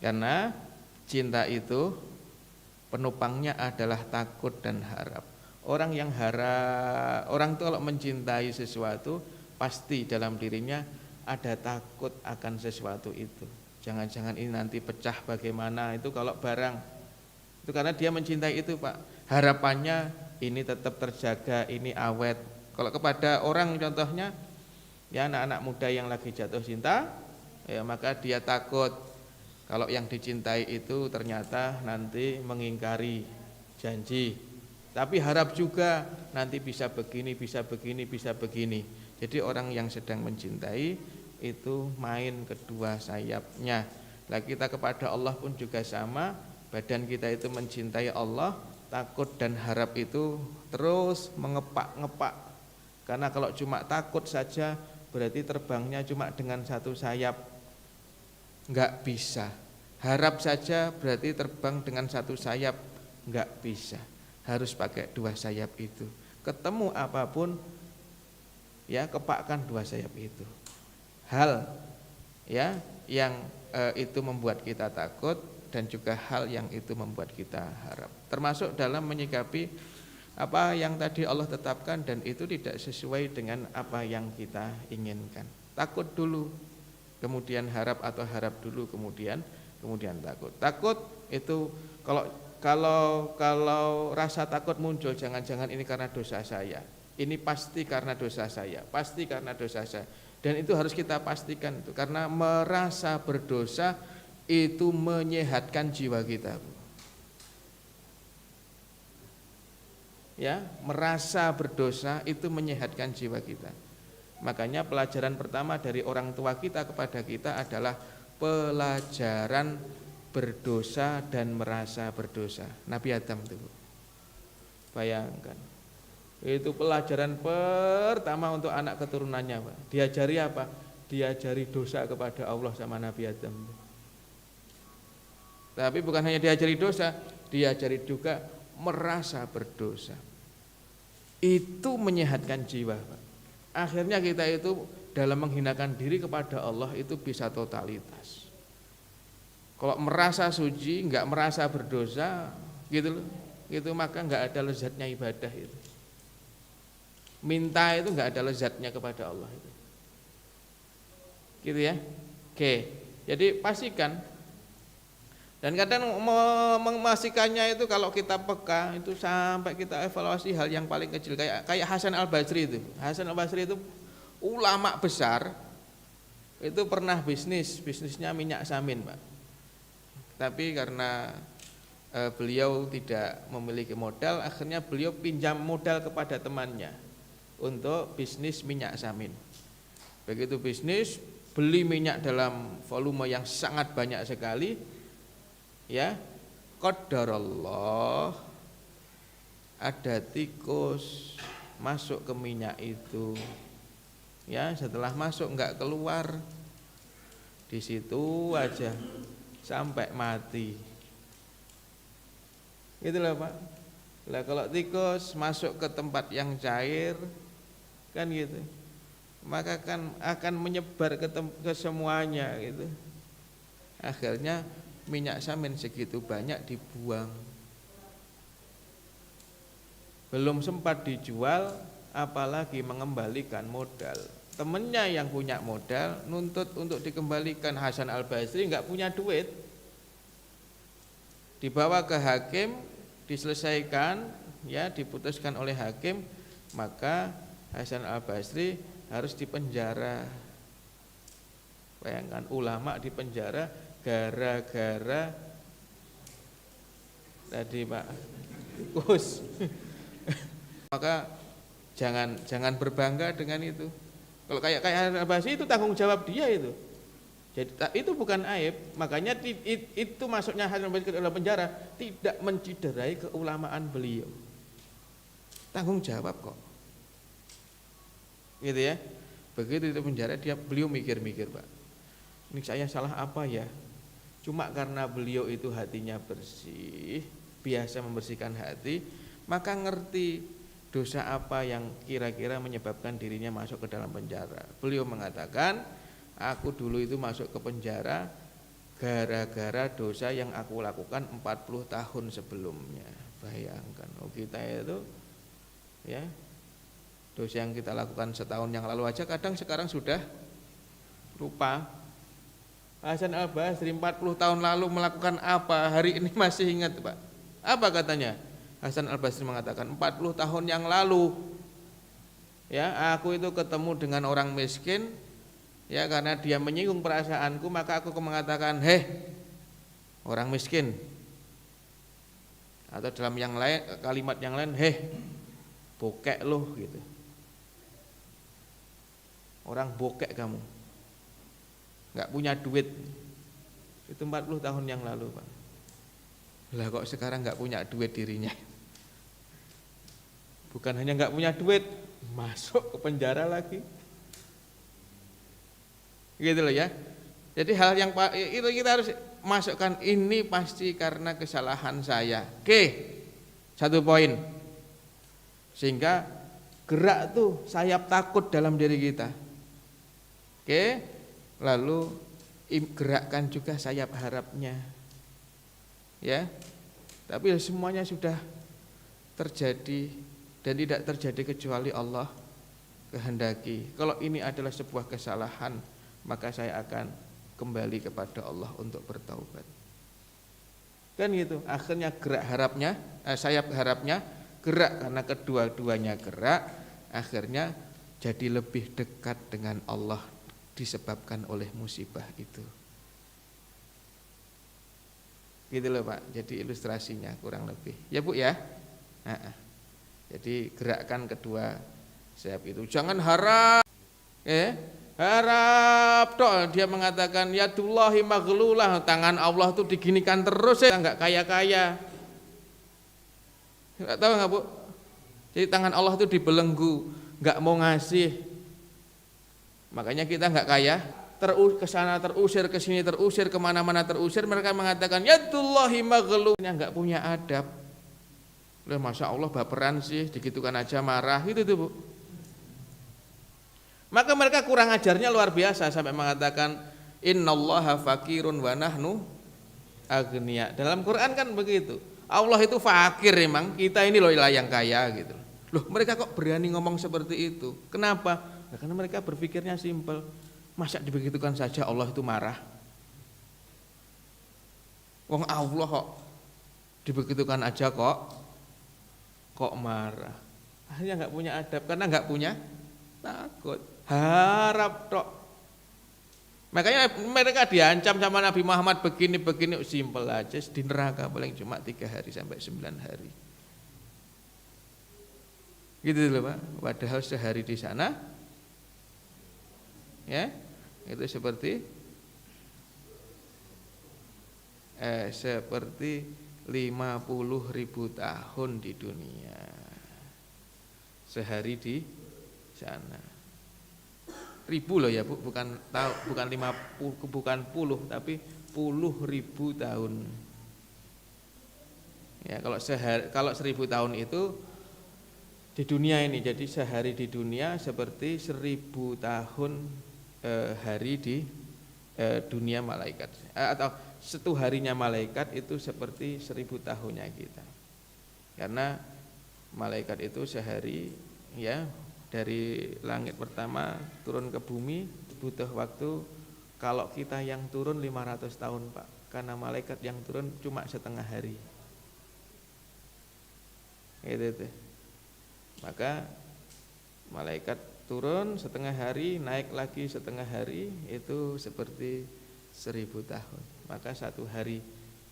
Karena cinta itu penopangnya adalah takut dan harap. Orang itu kalau mencintai sesuatu pasti dalam dirinya ada takut akan sesuatu itu. Jangan-jangan ini nanti pecah bagaimana, itu kalau barang. Itu karena dia mencintai itu, Pak. Harapannya ini tetap terjaga, ini awet. Kalau kepada orang contohnya ya anak-anak muda yang lagi jatuh cinta, ya maka dia takut kalau yang dicintai itu ternyata nanti mengingkari janji. Tapi harap juga nanti bisa begini, bisa begini, bisa begini. Jadi orang yang sedang mencintai itu main kedua sayapnya. Lah kita kepada Allah pun juga sama. Badan kita itu mencintai Allah, takut dan harap itu terus mengepak-ngepak. Karena kalau cuma takut saja berarti terbangnya cuma dengan satu sayap. Enggak bisa. Harap saja berarti terbang dengan satu sayap, enggak bisa. Harus pakai dua sayap itu. Ketemu apapun ya kepakkan dua sayap itu. Hal ya yang itu membuat kita takut dan juga hal yang itu membuat kita harap. Termasuk dalam menyikapi apa yang tadi Allah tetapkan dan itu tidak sesuai dengan apa yang kita inginkan. Takut dulu, kemudian harap atau harap dulu kemudian takut. Takut itu kalau rasa takut muncul, jangan-jangan ini karena dosa saya. Ini pasti karena dosa saya, pasti karena dosa saya. Dan itu harus kita pastikan itu karena merasa berdosa itu menyehatkan jiwa kita. Ya, merasa berdosa itu menyehatkan jiwa kita. Makanya pelajaran pertama dari orang tua kita kepada kita adalah pelajaran berdosa dan merasa berdosa. Nabi Adam itu, bayangkan Itu pelajaran pertama untuk anak keturunannya, Pak. Diajari apa? Diajari dosa kepada Allah sama Nabi Adam. Tapi bukan hanya diajari dosa, diajari juga merasa berdosa. Itu menyehatkan jiwa, Pak. Akhirnya kita itu dalam menghinakan diri kepada Allah itu bisa totalitas. Kalau merasa suci, enggak merasa berdosa, gitu loh. Gitu maka enggak ada lezatnya ibadah itu. Minta itu enggak ada lezatnya kepada Allah itu. Gitu ya. Oke. Jadi pastikan. Dan kadang memastikannya itu kalau kita peka itu sampai kita evaluasi hal yang paling kecil kayak Hasan Al-Basri itu. Hasan Al-Basri itu ulama besar. Itu pernah bisnisnya minyak samin, Pak. Tapi karena beliau tidak memiliki modal, akhirnya beliau pinjam modal kepada temannya untuk bisnis minyak samin. Begitu bisnis, beli minyak dalam volume yang sangat banyak sekali, ya, qadarullah ada tikus masuk ke minyak itu, ya, setelah masuk enggak keluar, di situ aja sampai mati. Itulah, Pak. Lah kalau tikus masuk ke tempat yang cair, kan gitu, maka kan akan menyebar ke semuanya gitu. Akhirnya minyak samin segitu banyak dibuang. Belum sempat dijual, apalagi mengembalikan modal. Temennya yang punya modal nuntut untuk dikembalikan. Hasan Al-Basri enggak punya duit. Dibawa ke hakim, diselesaikan, ya, diputuskan oleh hakim, maka Hasan Al-Basri harus dipenjara. Bayangkan ulama dipenjara gara-gara tadi, Pak, tikus. Maka jangan berbangga dengan itu. Kalau kayak Al-Basri itu tanggung jawab dia itu. Jadi itu bukan aib. Makanya itu masuknya Hasan Al-Basri ke dalam penjara tidak menciderai keulamaan beliau. Tanggung jawab kok. Gitu ya. Begitu di penjara beliau mikir-mikir, Pak. Ini saya salah apa ya? Cuma karena beliau itu hatinya bersih, biasa membersihkan hati, maka ngerti dosa apa yang kira-kira menyebabkan dirinya masuk ke dalam penjara. Beliau mengatakan, aku dulu itu masuk ke penjara gara-gara dosa yang aku lakukan 40 tahun sebelumnya. Bayangkan, kita itu, ya, dosa yang kita lakukan setahun yang lalu aja kadang sekarang sudah lupa. Hasan Al-Basri 40 tahun lalu melakukan apa, hari ini masih ingat, Pak. Apa katanya? Hasan Al-Basri mengatakan 40 tahun yang lalu, ya, aku itu ketemu dengan orang miskin, ya, karena dia menyinggung perasaanku, maka aku mengatakan, heh, orang miskin. Atau dalam yang lain, kalimat yang lain, heh, bokek loh, gitu. Orang bokek kamu, nggak punya duit. Itu 40 tahun yang lalu, Pak. Lah kok sekarang nggak punya duit dirinya. Bukan hanya nggak punya duit, masuk ke penjara lagi. Gitu loh ya. Jadi hal yang itu kita harus masukkan, ini pasti karena kesalahan saya. Oke, satu poin. Sehingga gerak tuh sayap takut dalam diri kita. Oke, lalu gerakkan juga sayap harapnya. Ya. Tapi semuanya sudah terjadi dan tidak terjadi kecuali Allah kehendaki. Kalau ini adalah sebuah kesalahan, maka saya akan kembali kepada Allah untuk bertaubat. Kan gitu. Akhirnya gerak harapnya, sayap harapnya gerak karena kedua-duanya gerak, akhirnya jadi lebih dekat dengan Allah disebabkan oleh musibah itu. Gitu loh, Pak. Jadi ilustrasinya kurang lebih. Ya, Bu ya. Jadi gerakkan kedua sayap itu. Jangan harap, harap toh dia mengatakan yadullahi maghlulah, tangan Allah itu diginikan terus, ya enggak kaya-kaya. Enggak tahu enggak, Bu? Jadi tangan Allah itu dibelenggu, nggak mau ngasih. Makanya kita nggak kaya, ke sana terusir, ke sini terusir, kemana-mana terusir. Mereka mengatakan yadullahi maghlul, nggak punya adab. Loh, masya Allah baperan sih, digitukan aja marah gitu tuh Bu. Maka mereka kurang ajarnya luar biasa sampai mengatakan innallaha fakirun wa nahnu agniya. Dalam Quran kan begitu. Allah itu fakir memang, kita ini loh yang kaya gitu. Loh, mereka kok berani ngomong seperti itu? Kenapa? Nah, karena mereka berpikirnya simpel. Masa dibegitukan saja Allah itu marah? Wong Allah kok dibegitukan aja kok marah? Akhirnya nggak punya adab karena nggak punya takut. Harap tok. Makanya mereka diancam sama Nabi Muhammad begini simpel aja, di neraka paling cuma 3 hari sampai 9 hari. Gitu loh Pak. Padahal sehari di sana ya itu seperti 50.000 tahun di dunia. Sehari di sana. Ribu loh ya Bu, bukan 50, tapi puluh ribu tahun. Ya, kalau 1000 tahun itu di dunia ini, jadi sehari di dunia seperti 1000 tahun hari di dunia malaikat, atau 1 harinya malaikat itu seperti 1000 tahunnya kita. Karena malaikat itu sehari ya dari langit pertama turun ke bumi butuh waktu, kalau kita yang turun 500 tahun Pak, karena malaikat yang turun cuma setengah hari. Gitu. Maka malaikat turun setengah hari, naik lagi setengah hari, itu seperti 1000 tahun. Maka 1 hari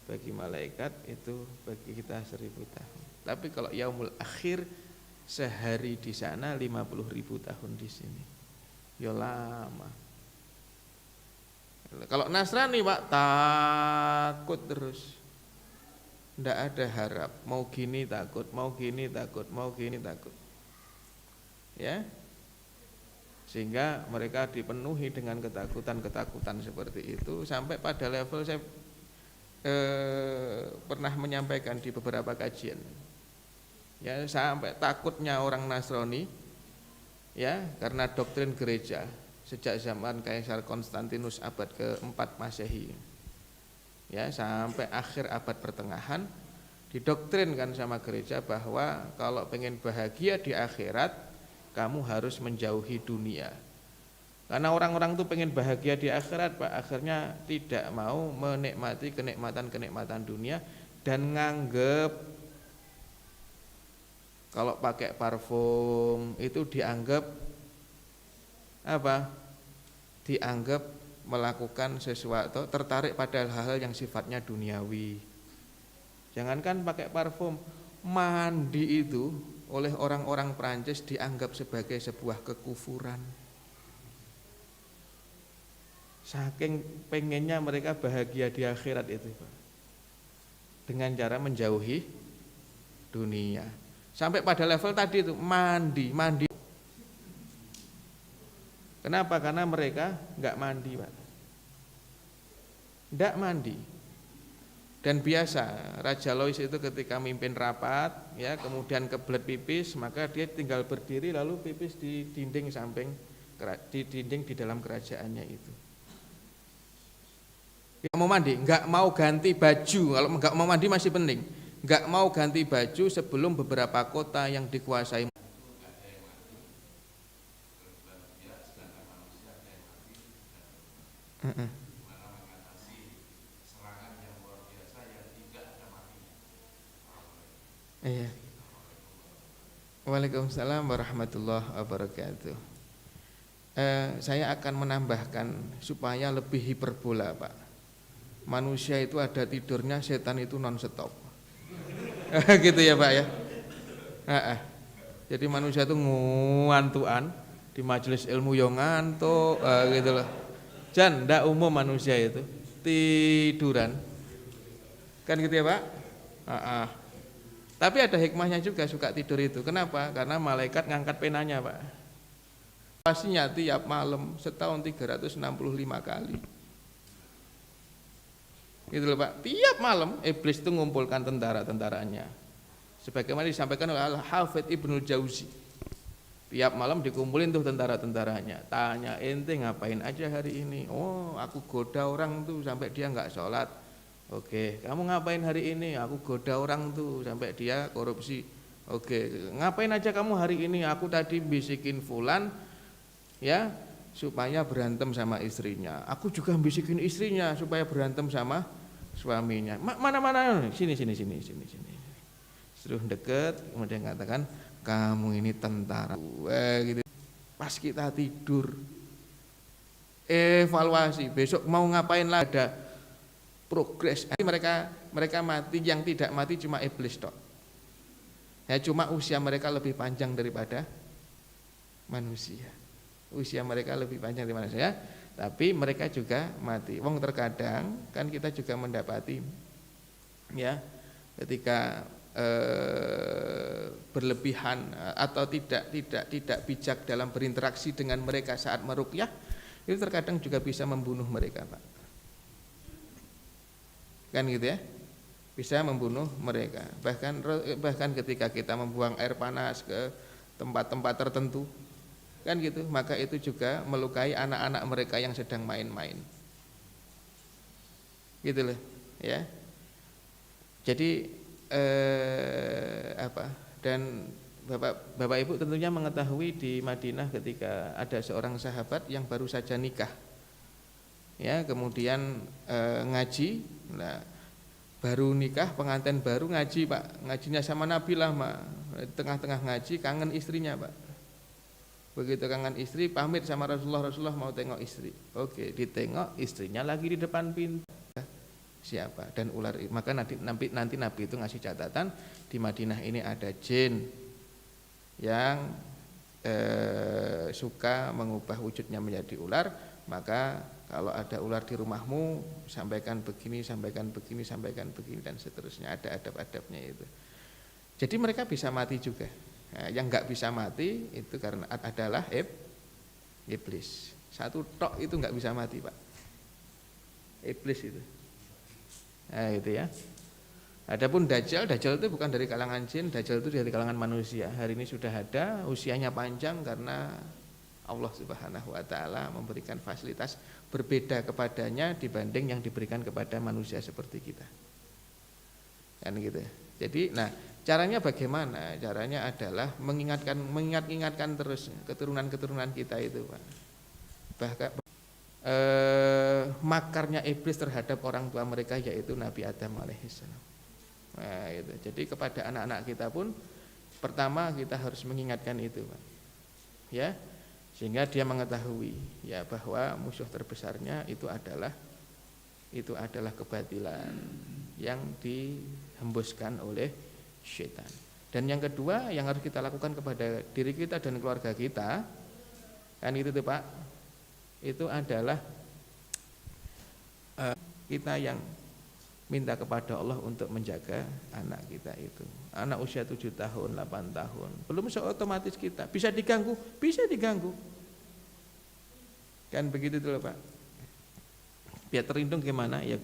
bagi malaikat itu bagi kita 1000 tahun. Tapi kalau yaumul akhir, sehari di sana 50.000 tahun di sini. Ya lama. Kalau Nasrani Pak takut terus. Ndak ada harap, mau gini takut, mau gini takut, mau gini takut. Ya. Sehingga mereka dipenuhi dengan ketakutan-ketakutan seperti itu, sampai pada level saya pernah menyampaikan di beberapa kajian. Ya, sampai takutnya orang Nasrani ya karena doktrin gereja sejak zaman Kaisar Konstantinus abad ke-4 Masehi. Ya, sampai akhir abad pertengahan didoktrinkan sama gereja bahwa kalau pengen bahagia di akhirat kamu harus menjauhi dunia. Karena orang-orang tuh pengen bahagia di akhirat Pak, akhirnya tidak mau menikmati kenikmatan-kenikmatan dunia dan nganggep kalau pakai parfum itu dianggap apa? Dianggap melakukan sesuatu, tertarik pada hal-hal yang sifatnya duniawi. Jangankan pakai parfum, mandi itu oleh orang-orang Prancis dianggap sebagai sebuah kekufuran. Saking pengennya mereka bahagia di akhirat itu Pak, dengan cara menjauhi dunia. Sampai pada level tadi itu mandi. Kenapa? Karena mereka nggak mandi Pak, nggak mandi. Dan biasa Raja Louis itu ketika mimpin rapat ya kemudian kebelet pipis, maka dia tinggal berdiri lalu pipis di dinding samping, di dinding di dalam kerajaannya itu. Nggak mau mandi, nggak mau ganti baju. Kalau nggak mau mandi masih penting. Nggak mau ganti baju sebelum beberapa kota yang dikuasai. Iya. Waalaikumsalam warahmatullahi wabarakatuh. Saya akan menambahkan supaya lebih hiperbola Pak. Manusia itu ada tidurnya, setan itu non stop. Gitu ya Pak ya. Jadi manusia itu ngantuan di majelis ilmu yo ngantuk gitu loh. Jan ndak umum manusia itu tiduran. Kan gitu ya Pak? Tapi ada hikmahnya juga suka tidur itu. Kenapa? Karena malaikat ngangkat penanya, Pak. Pastinya tiap malam setahun 365 kali. Gitu loh Pak. Tiap malam iblis itu mengumpulkan tentara-tentaranya. Sebagaimana disampaikan oleh Al-Hafidz Ibnu Jauzi. Tiap malam dikumpulin tuh tentara-tentaranya. Tanya, ente ngapain aja hari ini? Oh, aku goda orang tuh sampai dia nggak sholat. Oke, kamu ngapain hari ini? Aku goda orang tuh sampai dia korupsi. Oke, ngapain aja kamu hari ini? Aku tadi bisikin fulan ya supaya berantem sama istrinya. Aku juga bisikin istrinya supaya berantem sama suaminya. Mana? Sini. Suruh deket, kemudian katakan, kamu ini tentara. Gitu. Pas kita tidur, evaluasi. Besok mau ngapain lah, ada progres. Mereka mati, yang tidak mati cuma iblis tok. Ya cuma usia mereka lebih panjang daripada manusia. Usia mereka lebih panjang daripada manusia, tapi mereka juga mati. Wong terkadang kan kita juga mendapati ya ketika berlebihan atau tidak bijak dalam berinteraksi dengan mereka saat meruqyah, itu terkadang juga bisa membunuh mereka, Pak. Kan gitu ya, bisa membunuh mereka. Bahkan ketika kita membuang air panas ke tempat-tempat tertentu, kan gitu, maka itu juga melukai anak-anak mereka yang sedang main-main. Gitu loh, ya. Jadi dan Bapak Ibu tentunya mengetahui di Madinah ketika ada seorang sahabat yang baru saja nikah. Ya, kemudian ngaji. Nah, baru nikah, pengantin baru ngaji, Pak. Ngajinya sama Nabi lah, Mak. Tengah-tengah ngaji kangen istrinya, Pak. Begitu kangen istri, pamit sama Rasulullah mau tengok istri. Oke, ditengok istrinya lagi di depan pintu. Siapa? Dan ular. Maka nanti Nabi itu ngasih catatan, di Madinah ini ada jin yang suka mengubah wujudnya menjadi ular. Maka kalau ada ular di rumahmu, sampaikan begini dan seterusnya. Ada adab-adabnya itu. Jadi mereka bisa mati juga. Nah, yang nggak bisa mati itu karena adalah iblis. Satu tok itu nggak bisa mati, Pak. Iblis itu. Nah, itu ya. Adapun Dajjal itu bukan dari kalangan jin, Dajjal itu dari kalangan manusia. Hari ini sudah ada, usianya panjang karena Allah Subhanahu wa taala memberikan fasilitas berbeda kepadanya dibanding yang diberikan kepada manusia seperti kita. Kan gitu. Jadi, nah, caranya bagaimana? Caranya adalah mengingatkan terus keturunan-keturunan kita itu, Pak. Bahkan makarnya iblis terhadap orang tua mereka yaitu Nabi Adam alaihissalam. Nah, itu. Jadi kepada anak-anak kita pun pertama kita harus mengingatkan itu, Pak. Ya. Sehingga dia mengetahui ya bahwa musuh terbesarnya itu adalah kebatilan yang dihembuskan oleh syaitan. Dan yang kedua yang harus kita lakukan kepada diri kita dan keluarga kita, kan itu tuh Pak, itu adalah kita yang minta kepada Allah untuk menjaga anak kita itu. Anak usia 7 tahun, 8 tahun, belum seotomatis kita bisa diganggu. Kan begitu tuh Pak. Biar terlindung gimana? Ya